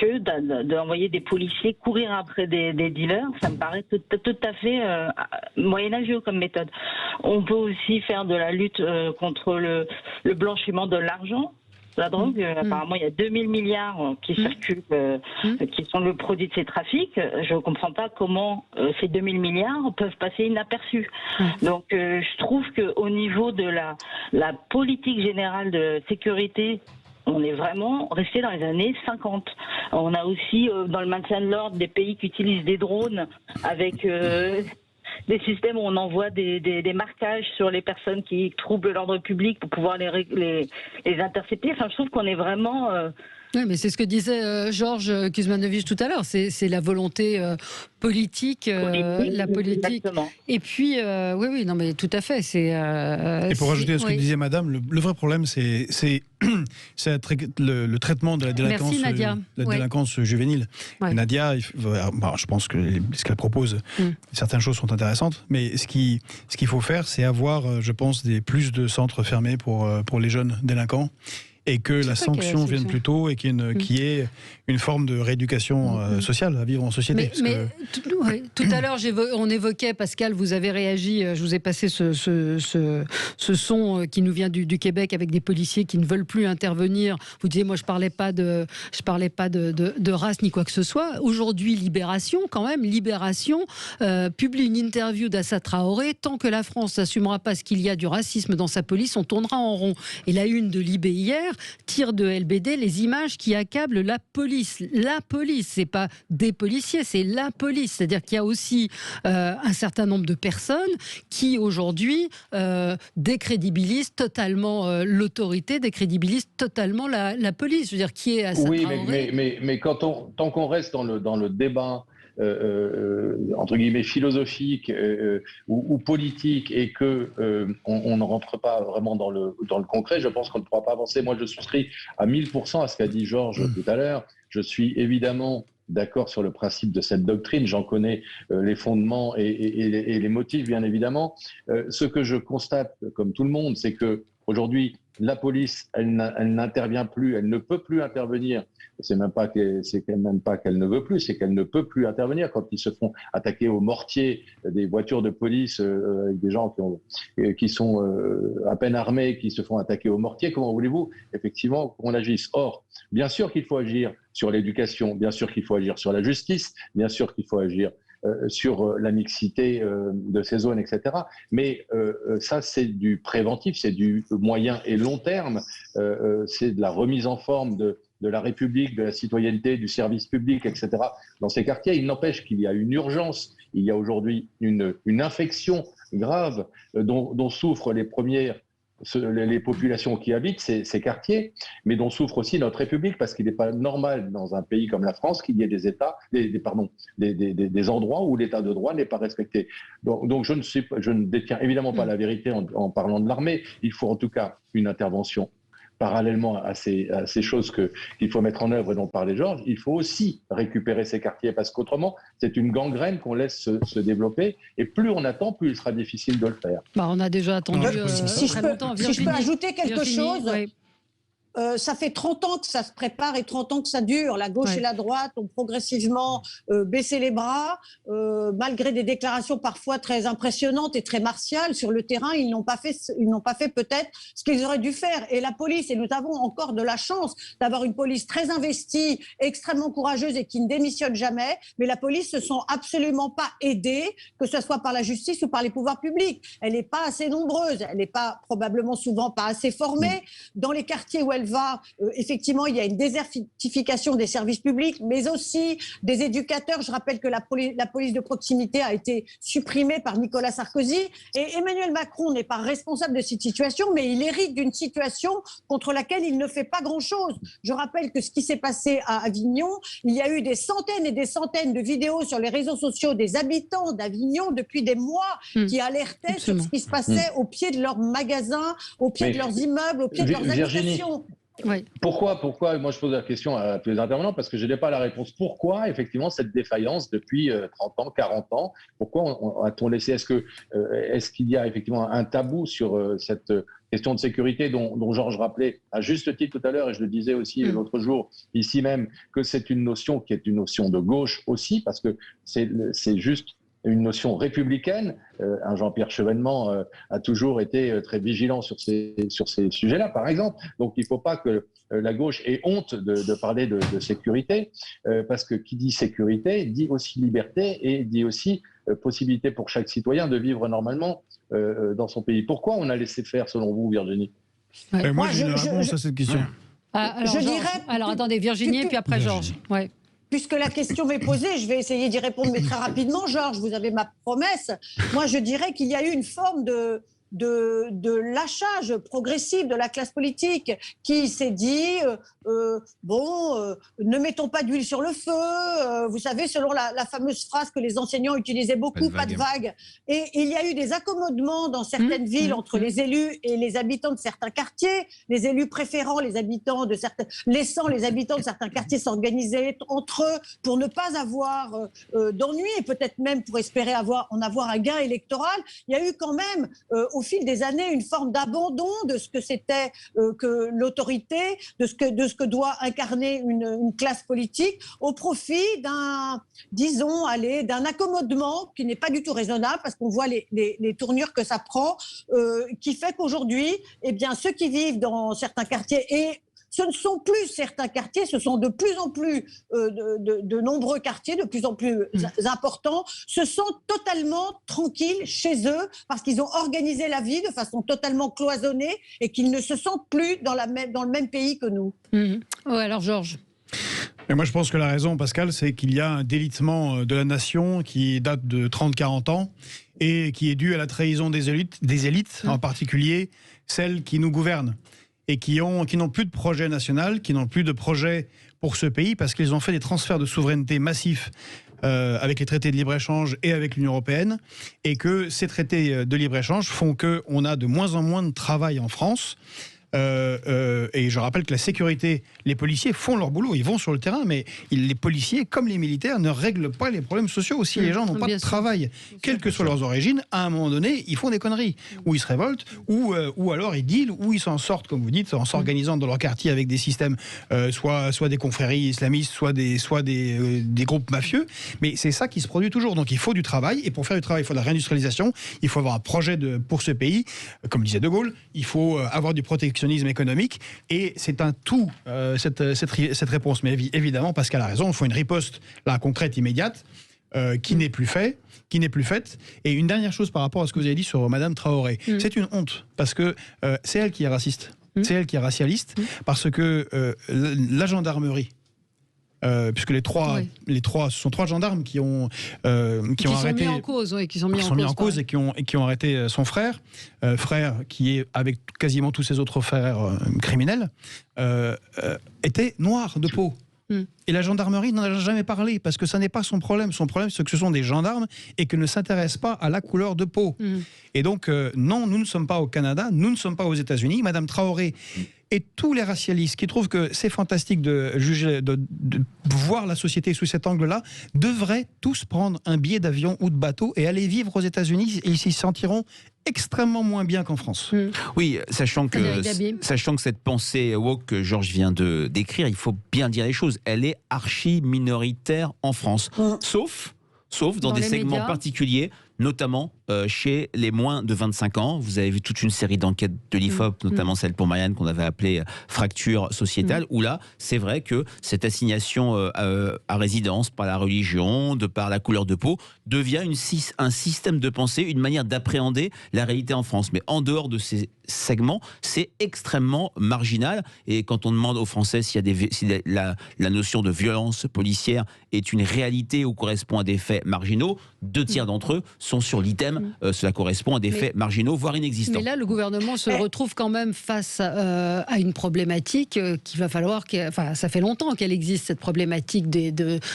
que d'envoyer des policiers courir après des dealers. Ça me paraît tout à fait moyenâgeux comme méthode. On peut aussi faire de la lutte contre le blanchiment de l'argent. La drogue, apparemment, il y a 2000 milliards qui circulent, qui sont le produit de ces trafics. Je ne comprends pas comment ces 2000 milliards peuvent passer inaperçus. Donc, je trouve qu'au niveau de la politique générale de sécurité, on est vraiment resté dans les années 50. On a aussi, dans le maintien de l'ordre, des pays qui utilisent des drones avec des systèmes où on envoie des marquages sur les personnes qui troublent l'ordre public pour pouvoir les intercepter. Enfin, je trouve qu'on est vraiment Oui, mais c'est ce que disait Georges Kuzmanovic tout à l'heure. C'est la volonté politique, la politique. Exactement. Et puis, oui, non, mais tout à fait. Et pour rajouter à ce que disait Madame, le vrai problème, c'est le traitement de la délinquance, délinquance juvénile. Ouais. Nadia, je pense que ce qu'elle propose, certaines choses sont intéressantes, mais ce qu'il faut faire, c'est avoir, je pense, plus de centres fermés pour les jeunes délinquants. Et que la sanction vienne plus tôt et qu'il y ait une forme de rééducation sociale à vivre en société. Tout à l'heure, on évoquait, Pascal, vous avez réagi, je vous ai passé ce son qui nous vient du Québec avec des policiers qui ne veulent plus intervenir. Vous disiez, moi, je parlais pas de race ni quoi que ce soit. Aujourd'hui, Libération publie une interview d'Assa Traoré. Tant que la France n'assumera pas ce qu'il y a du racisme dans sa police, on tournera en rond. Et la une de Libé hier tire de LBD les images qui accablent la police. La police, c'est pas des policiers, c'est la police. C'est-à-dire qu'il y a aussi un certain nombre de personnes qui aujourd'hui décrédibilisent totalement l'autorité, décrédibilisent totalement la police. Je veux dire, qui est à ça. Oui, mais tant qu'on reste dans le débat entre guillemets philosophique ou politique et que on ne rentre pas vraiment dans le concret, je pense qu'on ne pourra pas avancer. Moi, je souscris à 1000% à ce qu'a dit Georges tout à l'heure. Je suis évidemment d'accord sur le principe de cette doctrine. J'en connais les fondements et les motifs, bien évidemment. Ce que je constate, comme tout le monde, c'est que aujourd'hui, la police, elle n'intervient plus, elle ne peut plus intervenir. C'est même pas qu'elle ne veut plus, c'est qu'elle ne peut plus intervenir quand ils se font attaquer au mortier des voitures de police avec des gens qui sont à peine armés, qui se font attaquer au mortier. Comment voulez-vous effectivement qu'on agisse? Or, bien sûr qu'il faut agir sur l'éducation, bien sûr qu'il faut agir sur la justice, bien sûr qu'il faut agir sur la mixité de ces zones, etc. Mais ça, c'est du préventif, c'est du moyen et long terme, c'est de la remise en forme de la République, de la citoyenneté, du service public, etc. dans ces quartiers. Il n'empêche qu'il y a une urgence, il y a aujourd'hui une infection grave dont souffrent les populations qui habitent ces quartiers, mais dont souffre aussi notre République, parce qu'il n'est pas normal dans un pays comme la France qu'il y ait des endroits où l'état de droit n'est pas respecté. Donc je ne détiens évidemment pas la vérité en parlant de l'armée. Il faut en tout cas une intervention parallèlement à ces choses qu'il faut mettre en œuvre et dont parlait Georges. Il faut aussi récupérer ces quartiers, parce qu'autrement, c'est une gangrène qu'on laisse se développer, et plus on attend, plus il sera difficile de le faire. On a déjà attendu très longtemps. Si je peux ajouter quelque chose, oui. Ça fait 30 ans que ça se prépare et 30 ans que ça dure. La gauche et la droite ont progressivement baissé les bras, malgré des déclarations parfois très impressionnantes et très martiales. Sur le terrain, ils n'ont pas fait peut-être ce qu'ils auraient dû faire. Et la police, et nous avons encore de la chance d'avoir une police très investie, extrêmement courageuse et qui ne démissionne jamais, mais la police ne se sent absolument pas aidée, que ce soit par la justice ou par les pouvoirs publics. Elle n'est pas assez nombreuse, elle n'est pas probablement souvent pas assez formée. Dans les quartiers où elle va, effectivement, il y a une désertification des services publics, mais aussi des éducateurs. Je rappelle que la police de proximité a été supprimée par Nicolas Sarkozy. Et Emmanuel Macron n'est pas responsable de cette situation, mais il hérite d'une situation contre laquelle il ne fait pas grand-chose. Je rappelle que ce qui s'est passé à Avignon, il y a eu des centaines et des centaines de vidéos sur les réseaux sociaux des habitants d'Avignon depuis des mois qui alertaient sur ce qui se passait au pied de leurs magasins, au pied de leurs immeubles, au pied de leurs habitations. Oui. Pourquoi moi je pose la question à tous les intervenants, parce que je n'ai pas la réponse. Pourquoi effectivement cette défaillance depuis 30 ans, 40 ans? Pourquoi a-t-on laissé? Est-ce qu'il y a effectivement un tabou sur cette question de sécurité dont Georges rappelait à juste titre tout à l'heure, et je le disais aussi l'autre jour ici même, que c'est une notion qui est une notion de gauche aussi, parce que c'est juste une notion républicaine. Un Jean-Pierre Chevènement a toujours été très vigilant sur ces sujets-là, par exemple. Donc il ne faut pas que la gauche ait honte de parler de sécurité, parce que qui dit sécurité dit aussi liberté et dit aussi possibilité pour chaque citoyen de vivre normalement dans son pays. Pourquoi on a laissé faire, selon vous, Virginie? Moi, j'ai une réponse à cette question. Alors attendez, Virginie, puis après Georges. Ouais. Puisque la question m'est posée, je vais essayer d'y répondre, mais très rapidement. Georges, vous avez ma promesse. Moi, je dirais qu'il y a eu une forme de de lâchage progressif de la classe politique qui s'est dit ne mettons pas d'huile sur le feu. Vous savez, selon la fameuse phrase que les enseignants utilisaient beaucoup, pas de vague. Et il y a eu des accommodements dans certaines villes entre les élus et les habitants de certains quartiers, les élus préférant les habitants de certains, laissant les habitants de certains quartiers s'organiser entre eux pour ne pas avoir d'ennui et peut-être même pour espérer en avoir un gain électoral. Il y a eu quand même, au fil des années, une forme d'abandon de ce que c'était que l'autorité, de ce que doit incarner une classe politique, au profit d'un accommodement qui n'est pas du tout raisonnable, parce qu'on voit les tournures que ça prend, qui fait qu'aujourd'hui, eh bien, ceux qui vivent dans certains quartiers, et ce ne sont plus certains quartiers, ce sont de plus en plus de nombreux quartiers, de plus en plus importants, se sentent totalement tranquilles chez eux parce qu'ils ont organisé la vie de façon totalement cloisonnée et qu'ils ne se sentent plus dans le même pays que nous. Ouais, alors Georges. Et moi je pense que la raison, Pascal, c'est qu'il y a un délitement de la nation qui date de 30-40 ans et qui est dû à la trahison des élites, en particulier celles qui nous gouvernent et qui n'ont plus de projet national, qui n'ont plus de projet pour ce pays, parce qu'ils ont fait des transferts de souveraineté massifs avec les traités de libre-échange et avec l'Union européenne, et que ces traités de libre-échange font qu'on a de moins en moins de travail en France. Et je rappelle que la sécurité, les policiers font leur boulot, ils vont sur le terrain, mais les policiers, comme les militaires, ne règlent pas les problèmes sociaux. Si les gens n'ont pas de travail, quelles que soient leurs origines, à un moment donné, ils font des conneries. Ou ils se révoltent, ou alors ils dealent, ou ils s'en sortent, comme vous dites, en s'organisant dans leur quartier avec des systèmes, soit des confréries islamistes, soit des groupes mafieux. Mais c'est ça qui se produit toujours. Donc il faut du travail, et pour faire du travail, il faut de la réindustrialisation, il faut avoir un projet pour ce pays, comme disait De Gaulle, il faut avoir du protectionnisme économique, et c'est un tout, cette réponse. Mais évidemment, Pascal a raison, il faut une riposte là, concrète, immédiate, qui n'est plus faite. Et une dernière chose par rapport à ce que vous avez dit sur Madame Traoré, c'est une honte, parce que c'est elle qui est raciste, c'est elle qui est racialiste, parce que la gendarmerie, puisque les trois, ce sont 3 gendarmes qui ont arrêté, mis en cause, qui sont mis en cause et qui ont arrêté son frère, qui est avec quasiment tous ses autres frères criminels, était noir de peau. Et la gendarmerie n'en a jamais parlé, parce que ça n'est pas son problème. Son problème, c'est que ce sont des gendarmes et qu'ils ne s'intéressent pas à la couleur de peau. Et donc, non, nous ne sommes pas au Canada, nous ne sommes pas aux États-Unis. Madame Traoré et tous les racialistes qui trouvent que c'est fantastique de juger, de voir la société sous cet angle-là, devraient tous prendre un billet d'avion ou de bateau et aller vivre aux États-Unis, et ils s'y sentiront extrêmement moins bien qu'en France. Oui, sachant que cette pensée woke que Georges vient de décrire, il faut bien dire les choses, elle est archi minoritaire en France, sauf dans des segments particuliers, notamment chez les moins de 25 ans. Vous avez vu toute une série d'enquêtes de l'IFOP, notamment celle pour Marianne qu'on avait appelée fracture sociétale, où là, c'est vrai que cette assignation à résidence par la religion, de par la couleur de peau, devient un système de pensée, une manière d'appréhender la réalité en France. Mais en dehors de ces segments, c'est extrêmement marginal. Et quand on demande aux Français si la notion de violence policière est une réalité ou correspond à des faits marginaux, 2 tiers d'entre eux sont sur l'item, cela correspond à des faits marginaux, voire inexistants. Mais là, le gouvernement se retrouve quand même face à une problématique qu'il va falloir... ça fait longtemps qu'elle existe, cette problématique des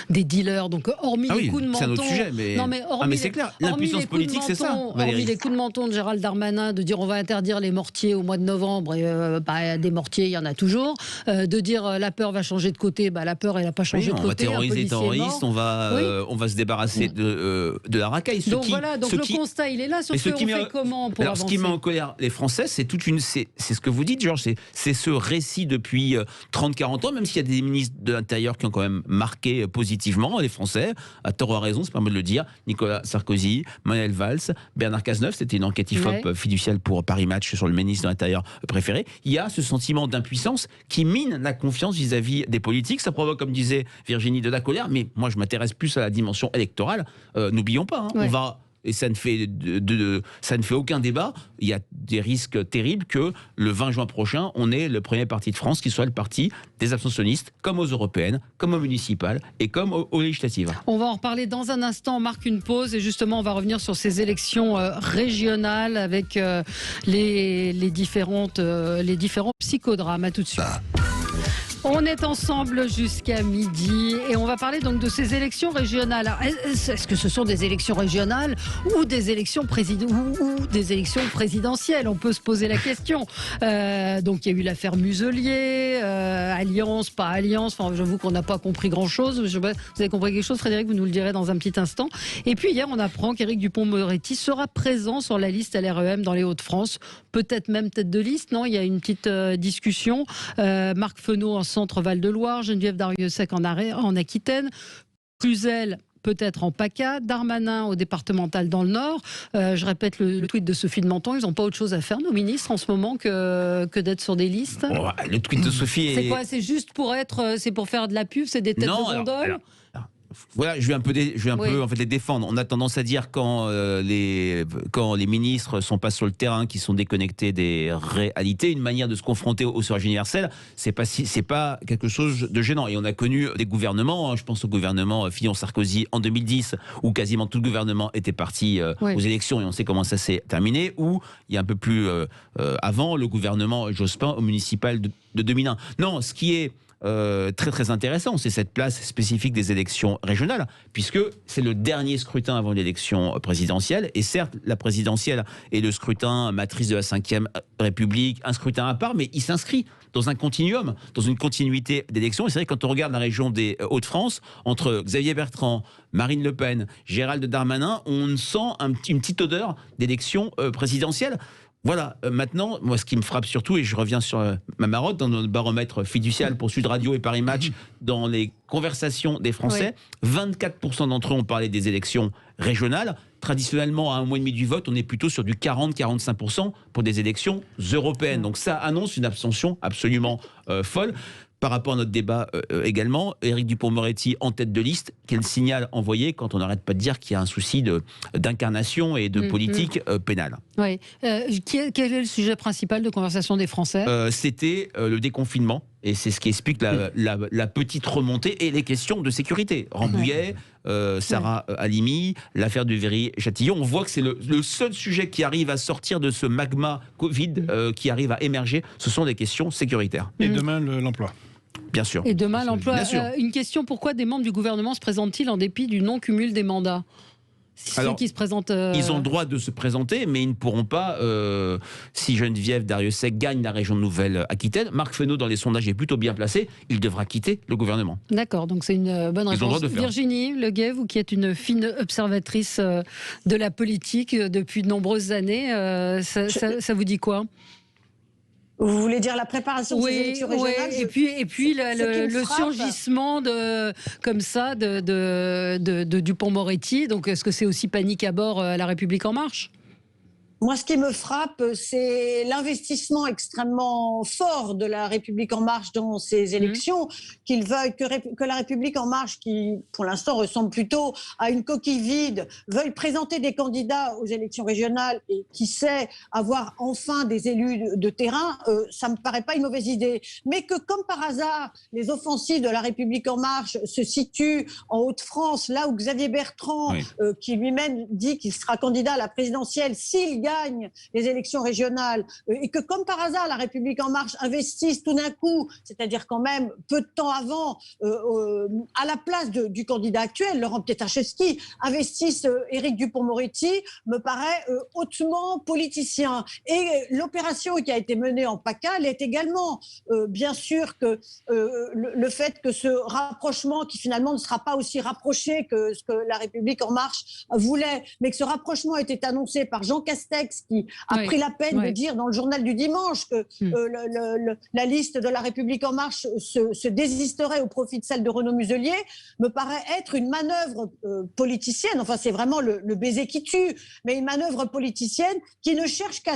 dealers. Donc, hormis les coups de menton... c'est un autre sujet, mais c'est clair, l'impuissance politique, c'est ça, Valérie. Hormis les coups de menton de Gérald Darmanin, de dire on va interdire les mortiers au mois de novembre, et des mortiers, il y en a toujours. De dire la peur va changer de côté, la peur, elle n'a pas changé de côté. On va terroriser les terroristes, on va se débarrasser de la racaille. Donc le constat, il est là, sauf qu'on fait comment pour avancer ? Ce qui met en colère les Français, c'est ce que vous dites, Georges, c'est ce récit depuis 30-40 ans, même s'il y a des ministres de l'Intérieur qui ont quand même marqué positivement les Français, à tort ou à raison, c'est pas moi de le dire, Nicolas Sarkozy, Manuel Valls, Bernard Cazeneuve, c'était une enquête IFOP fiduciale pour Paris Match sur le ministre de l'Intérieur préféré. Il y a ce sentiment d'impuissance qui mine la confiance vis-à-vis des politiques. Ça provoque, comme disait Virginie, de la colère, mais moi je m'intéresse plus à la dimension électorale. N'oublions pas, on va et ça ne fait, ça ne fait aucun débat, il y a des risques terribles que le 20 juin prochain, on ait le premier parti de France qui soit le parti des abstentionnistes, comme aux européennes, comme aux municipales et comme aux législatives. On va en reparler dans un instant, on marque une pause et justement on va revenir sur ces élections régionales avec les différents psychodrames. À tout de suite. On est ensemble jusqu'à midi et on va parler donc de ces élections régionales. Alors, est-ce que ce sont des élections régionales ou des élections présidentielles? On peut se poser la question. Donc il y a eu l'affaire Muselier, alliance, pas alliance. Enfin, j'avoue qu'on n'a pas compris grand-chose. Vous avez compris quelque chose, Frédéric? Vous nous le direz dans un petit instant. Et puis hier, on apprend qu'Éric Dupond-Moretti sera présent sur la liste LREM dans les Hauts-de-France. Peut-être même tête de liste, non? Il y a une petite discussion. Marc Fesneau en centre Val-de-Loire, Geneviève Darrieussecq en Aquitaine, Cluzel peut-être en PACA, Darmanin au départemental dans le Nord. Je répète le tweet de Sophie de Menton, ils n'ont pas autre chose à faire, nos ministres, en ce moment, que d'être sur des listes. Bon, le tweet de Sophie C'est quoi? C'est juste c'est pour faire de la pub? C'est des têtes de gondole? Voilà, je vais un peu en fait les défendre. On a tendance à dire quand les ministres sont pas sur le terrain, qui sont déconnectés des réalités, une manière de se confronter au suffrage universel, c'est pas quelque chose de gênant. Et on a connu des gouvernements, je pense au gouvernement Fillon-Sarkozy en 2010, où quasiment tout le gouvernement était parti aux élections, et on sait comment ça s'est terminé. Ou il y a un peu plus avant, le gouvernement Jospin au municipal de 2001. Non, ce qui est très très intéressant, c'est cette place spécifique des élections régionales, puisque c'est le dernier scrutin avant l'élection présidentielle, et certes la présidentielle est le scrutin matrice de la Ve République, un scrutin à part, mais il s'inscrit dans un continuum, dans une continuité d'élections. Et c'est vrai que quand on regarde la région des Hauts-de-France, entre Xavier Bertrand, Marine Le Pen, Gérald Darmanin, on sent une petite odeur d'élection présidentielle. Voilà, maintenant, moi, ce qui me frappe surtout, et je reviens sur ma marotte, dans notre baromètre fiducial pour Sud Radio et Paris Match, dans les conversations des Français, 24% d'entre eux ont parlé des élections régionales. Traditionnellement, à un mois et demi du vote, on est plutôt sur du 40-45% pour des élections européennes. Donc ça annonce une abstention absolument folle. Par rapport à notre débat également, Éric Dupond-Moretti en tête de liste, quel signal envoyer quand on n'arrête pas de dire qu'il y a un souci d'incarnation et de politique pénale? Oui. Quel est le sujet principal de conversation des Français? C'était le déconfinement, et c'est ce qui explique la petite remontée et les questions de sécurité. Rambouillet, Sarah Halimi, l'affaire du Viry-Châtillon. On voit que c'est le seul sujet qui arrive à sortir de ce magma Covid, qui arrive à émerger. Ce sont des questions sécuritaires. Et demain, l'emploi. Bien sûr. Et demain, l'emploi. Une question, pourquoi des membres du gouvernement se présentent-ils en dépit du non-cumul des mandats? Ceux qui se présentent... Ils ont le droit de se présenter, mais ils ne pourront pas, si Geneviève Darrieussecq gagne la région de Nouvelle-Aquitaine, Marc Fesneau, dans les sondages, est plutôt bien placé, il devra quitter le gouvernement. D'accord, donc c'est une bonne réponse. Virginie Leguet, vous qui êtes une fine observatrice de la politique depuis de nombreuses années, ça vous dit quoi? Vous voulez dire la préparation des élections régionales? Et puis le surgissement comme ça de Dupond-Moretti. Donc est-ce que c'est aussi panique à bord à La République En Marche? Moi, ce qui me frappe, c'est l'investissement extrêmement fort de La République En Marche dans ces élections, qu'ils veuillent que La République En Marche, qui pour l'instant ressemble plutôt à une coquille vide, veuille présenter des candidats aux élections régionales et qui sait avoir enfin des élus de terrain, ça me paraît pas une mauvaise idée. Mais que comme par hasard, les offensives de La République En Marche se situent en Hauts-de-France, là où Xavier Bertrand, qui lui-même dit qu'il sera candidat à la présidentielle s'il gagne les élections régionales, et que comme par hasard la République En Marche investisse tout d'un coup, c'est-à-dire quand même peu de temps avant, à la place du candidat actuel, Laurent Pietraszewski, investisse Éric Dupond-Moretti, me paraît hautement politicien. Et l'opération qui a été menée en PACA est également, bien sûr, que le fait que ce rapprochement, qui finalement ne sera pas aussi rapproché que ce que la République En Marche voulait, mais que ce rapprochement était annoncé par Jean Castex, qui a pris la peine de dire dans le journal du dimanche que la liste de La République En Marche se désisterait au profit de celle de Renaud Muselier, me paraît être une manœuvre politicienne. Enfin, c'est vraiment le baiser qui tue, mais une manœuvre politicienne qui ne cherche qu'à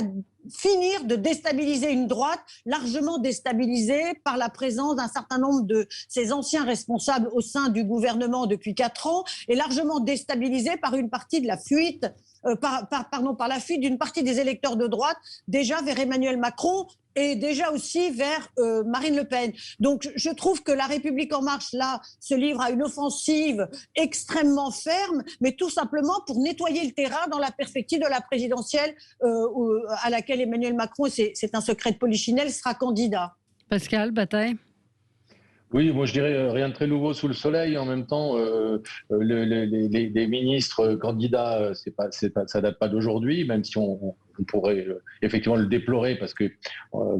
finir de déstabiliser une droite largement déstabilisée par la présence d'un certain nombre de ses anciens responsables au sein du gouvernement depuis 4 ans, et largement déstabilisée par une partie de la fuite par la fuite d'une partie des électeurs de droite, déjà vers Emmanuel Macron et déjà aussi vers Marine Le Pen. Donc je trouve que La République En Marche, là, se livre à une offensive extrêmement ferme, mais tout simplement pour nettoyer le terrain dans la perspective de la présidentielle à laquelle Emmanuel Macron, c'est un secret de polichinelle, sera candidat. Pascal Bataille. Oui, moi je dirais rien de très nouveau sous le soleil. En même temps, les ministres candidats, ça date pas d'aujourd'hui, même si on pourrait effectivement le déplorer parce que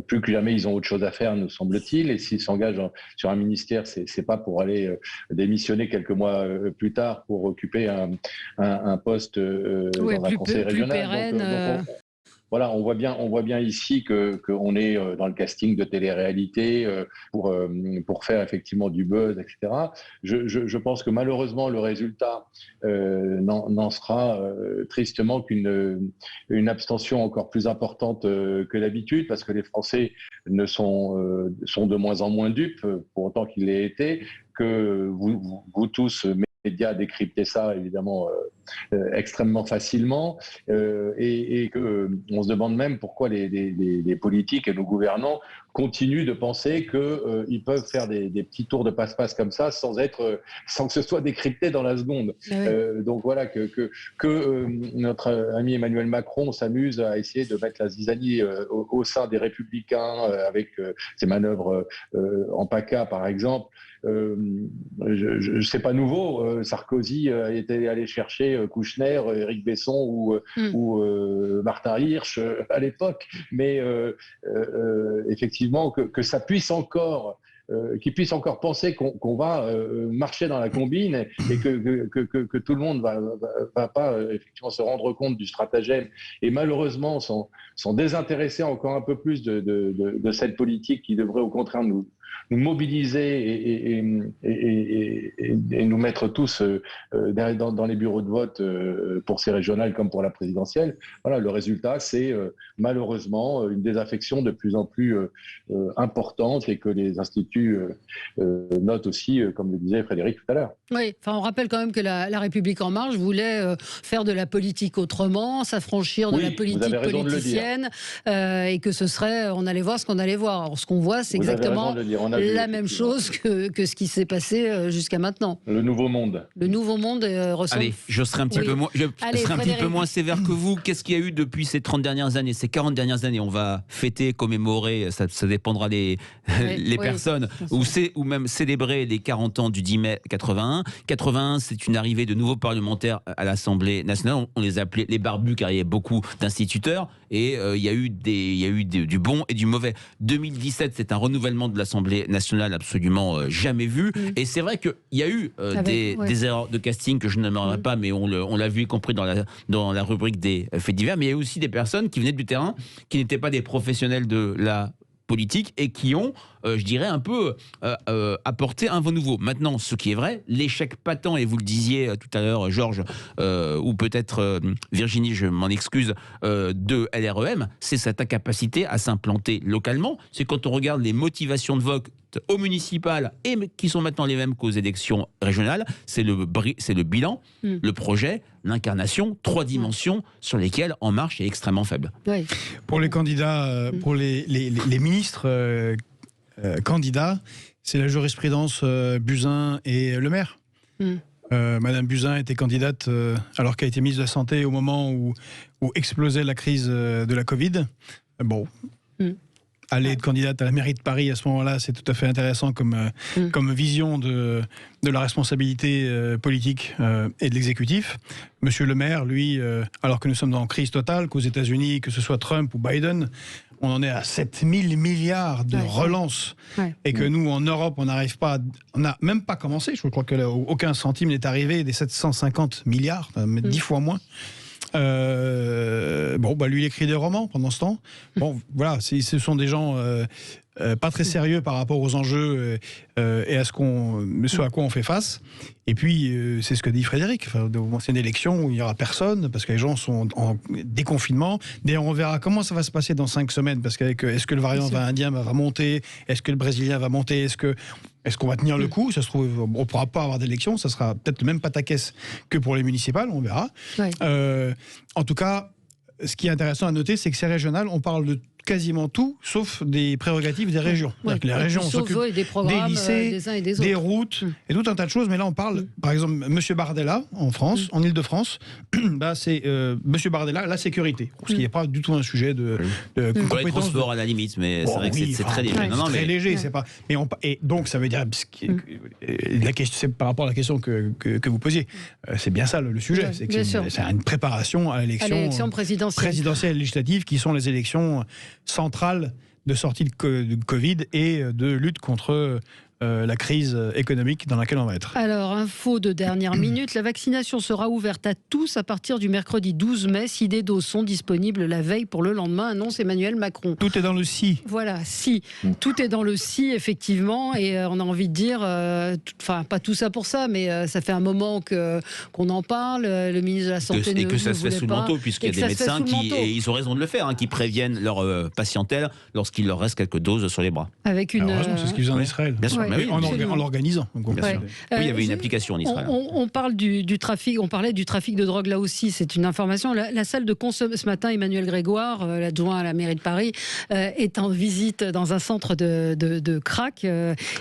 plus que jamais ils ont autre chose à faire, nous semble-t-il. Et s'ils s'engagent sur un ministère, c'est pas pour aller démissionner quelques mois plus tard pour occuper un poste dans un conseil régional. Voilà, on voit bien ici qu'on est dans le casting de télé-réalité pour faire effectivement du buzz, etc. Je pense que malheureusement le résultat n'en sera tristement qu'une abstention encore plus importante que d'habitude, parce que les Français sont de moins en moins dupes, pour autant qu'ils l'aient été, que vous tous médias décryptez ça évidemment extrêmement facilement et on se demande même pourquoi les politiques et nos gouvernants continuent de penser qu'ils peuvent faire des petits tours de passe-passe comme ça sans que ce soit décrypté dans la seconde. Donc voilà que notre ami Emmanuel Macron s'amuse à essayer de mettre la zizanie au sein des Républicains avec ses manœuvres en PACA par exemple. C'est pas nouveau. Sarkozy était allé chercher Kouchner, Éric Besson ou Martin Hirsch à l'époque, mais effectivement que ça puisse encore qu'ils puissent encore penser qu'on va marcher dans la combine et que tout le monde va pas effectivement se rendre compte du stratagème et malheureusement s'en désintéresser encore un peu plus de cette politique qui devrait au contraire nous mobiliser et nous mettre tous dans les bureaux de vote pour ces régionales comme pour la présidentielle. Voilà, le résultat, c'est malheureusement une désaffection de plus en plus importante et que les instituts notent aussi, comme le disait Frédéric tout à l'heure. Oui, enfin, on rappelle quand même que la République En Marche voulait faire de la politique autrement, s'affranchir de la politique politicienne et que ce serait, on allait voir ce qu'on allait voir. Alors, ce qu'on voit, c'est exactement la même chose que ce qui s'est passé jusqu'à maintenant. Le nouveau monde. Le nouveau monde ressemble... Allez, je serai un petit peu moins sévère que vous. Qu'est-ce qu'il y a eu depuis ces 30 dernières années, ces 40 dernières années? On va fêter, commémorer, ça dépendra des personnes, ou même célébrer les 40 ans du 10 mai 81. 81, c'est une arrivée de nouveaux parlementaires à l'Assemblée nationale. On les appelait les barbus car il y avait beaucoup d'instituteurs et il y a eu du bon et du mauvais. 2017, c'est un renouvellement de l'Assemblée nationale absolument jamais vu. Et c'est vrai qu'il y a eu des erreurs de casting que je n'aimerais pas, mais on l'a vu, y compris dans la rubrique des faits divers. Mais il y a eu aussi des personnes qui venaient du terrain, qui n'étaient pas des professionnels de la politique et qui ont, je dirais, un peu apporté un vent nouveau. Maintenant, ce qui est vrai, l'échec patent, et vous le disiez tout à l'heure, Georges, ou peut-être Virginie, je m'en excuse, de LREM, c'est cette incapacité à s'implanter localement. C'est quand on regarde les motivations de vote au municipal et qui sont maintenant les mêmes qu'aux élections régionales, c'est le bilan, le projet, l'incarnation, 3 dimensions sur lesquelles En Marche est extrêmement faible. Oui. Pour les candidats, pour les ministres candidats, c'est la jurisprudence Buzyn et Le Maire. Madame Buzyn était candidate alors qu'elle a été ministre de la Santé au moment où explosait la crise de la Covid. Bon. Aller être candidate à la mairie de Paris à ce moment-là, c'est tout à fait intéressant comme vision de la responsabilité politique et de l'exécutif. Monsieur Le Maire, lui, alors que nous sommes dans crise totale, qu'aux États-Unis, que ce soit Trump ou Biden, on en est à 7 000 milliards de relance. Et que nous, en Europe, on n'arrive pas, on n'a même pas commencé. Je crois que aucun centime n'est arrivé des 750 milliards, 10 fois moins. Lui, il écrit des romans pendant ce temps. Bon, voilà, ce sont des gens pas très sérieux par rapport aux enjeux et à ce à quoi on fait face. Et puis, c'est ce que dit Frédéric. Enfin, c'est une élection où il n'y aura personne, parce que les gens sont en déconfinement. D'ailleurs, on verra comment ça va se passer dans 5 semaines, parce qu'avec est-ce que le variant indien va monter, est-ce que le brésilien va monter, est-ce qu'on va tenir le coup? Ça se trouve, on ne pourra pas avoir d'élection, ça sera peut-être le même pataquès que pour les municipales, on verra. Ouais. En tout cas, ce qui est intéressant à noter, c'est que ces régionales, on parle de quasiment tout, sauf des prérogatives des régions. Ouais, que les régions s'occupent des lycés, des uns et des autres. Des routes, et tout un tas de choses. Mais là, on parle, par exemple, M. Bardella, en France, en Ile-de-France, c'est M. Bardella, la sécurité. Ce qui n'est pas du tout un sujet de compétence. Les transports à la limite, mais c'est vrai que c'est très léger. C'est très léger, c'est pas... Et donc, ça veut dire... C'est par rapport à la question que vous posiez. C'est bien ça le sujet. C'est que c'est une préparation à l'élection présidentielle et législative, qui sont les élections centrale de sortie de Covid et de lutte contre la crise économique dans laquelle on va être. Alors, info de dernière minute, la vaccination sera ouverte à tous à partir du mercredi 12 mai, si des doses sont disponibles la veille pour le lendemain, annonce Emmanuel Macron. Tout est dans le si. Voilà, si. Tout est dans le si, effectivement, et on a envie de dire, enfin, pas tout ça pour ça, mais ça fait un moment qu'on en parle, le ministre de la Santé et que ça se fait sous le manteau, puisqu'il y a des médecins et ils ont raison de le faire, qui préviennent leur patientèle lorsqu'il leur reste quelques doses sur les bras. Avec une... heureusement, c'est ce qu'ils faisaient en Israël. Bien sûr. Oui, en l'organisant. Oui, il y avait une application en Israël. On parle du trafic, on parlait du trafic de drogue là aussi, c'est une information. La salle de consommation, ce matin, Emmanuel Grégoire, l'adjoint à la mairie de Paris, est en visite dans un centre de crack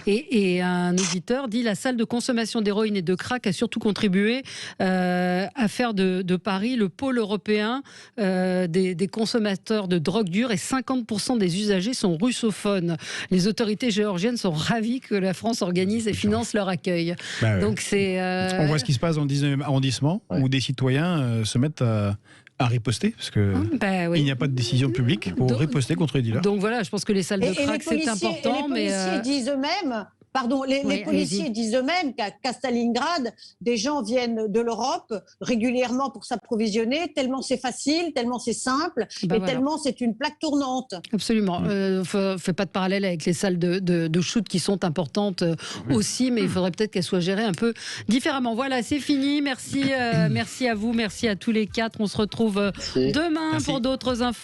et un auditeur dit: la salle de consommation d'héroïne et de crack a surtout contribué à faire de Paris le pôle européen des consommateurs de drogue dure, et 50% des usagers sont russophones. Les autorités géorgiennes sont ravies que la France organise et finance leur accueil. Donc c'est... On voit ce qui se passe dans le 19e arrondissement, où des citoyens se mettent à riposter, parce qu'il n'y a pas de décision publique pour riposter contre les dealers. Donc voilà, je pense que les salles de crack, c'est important. Et les policiers disent eux-mêmes... Pardon, les policiers disent eux-mêmes qu'à Stalingrad, des gens viennent de l'Europe régulièrement pour s'approvisionner, tellement c'est facile, tellement c'est simple, tellement c'est une plaque tournante. Absolument. Fait pas de parallèle avec les salles de shoot qui sont importantes aussi, mais il faudrait peut-être qu'elles soient gérées un peu différemment. Voilà, c'est fini. Merci à vous, merci à tous les quatre. On se retrouve demain pour d'autres infos.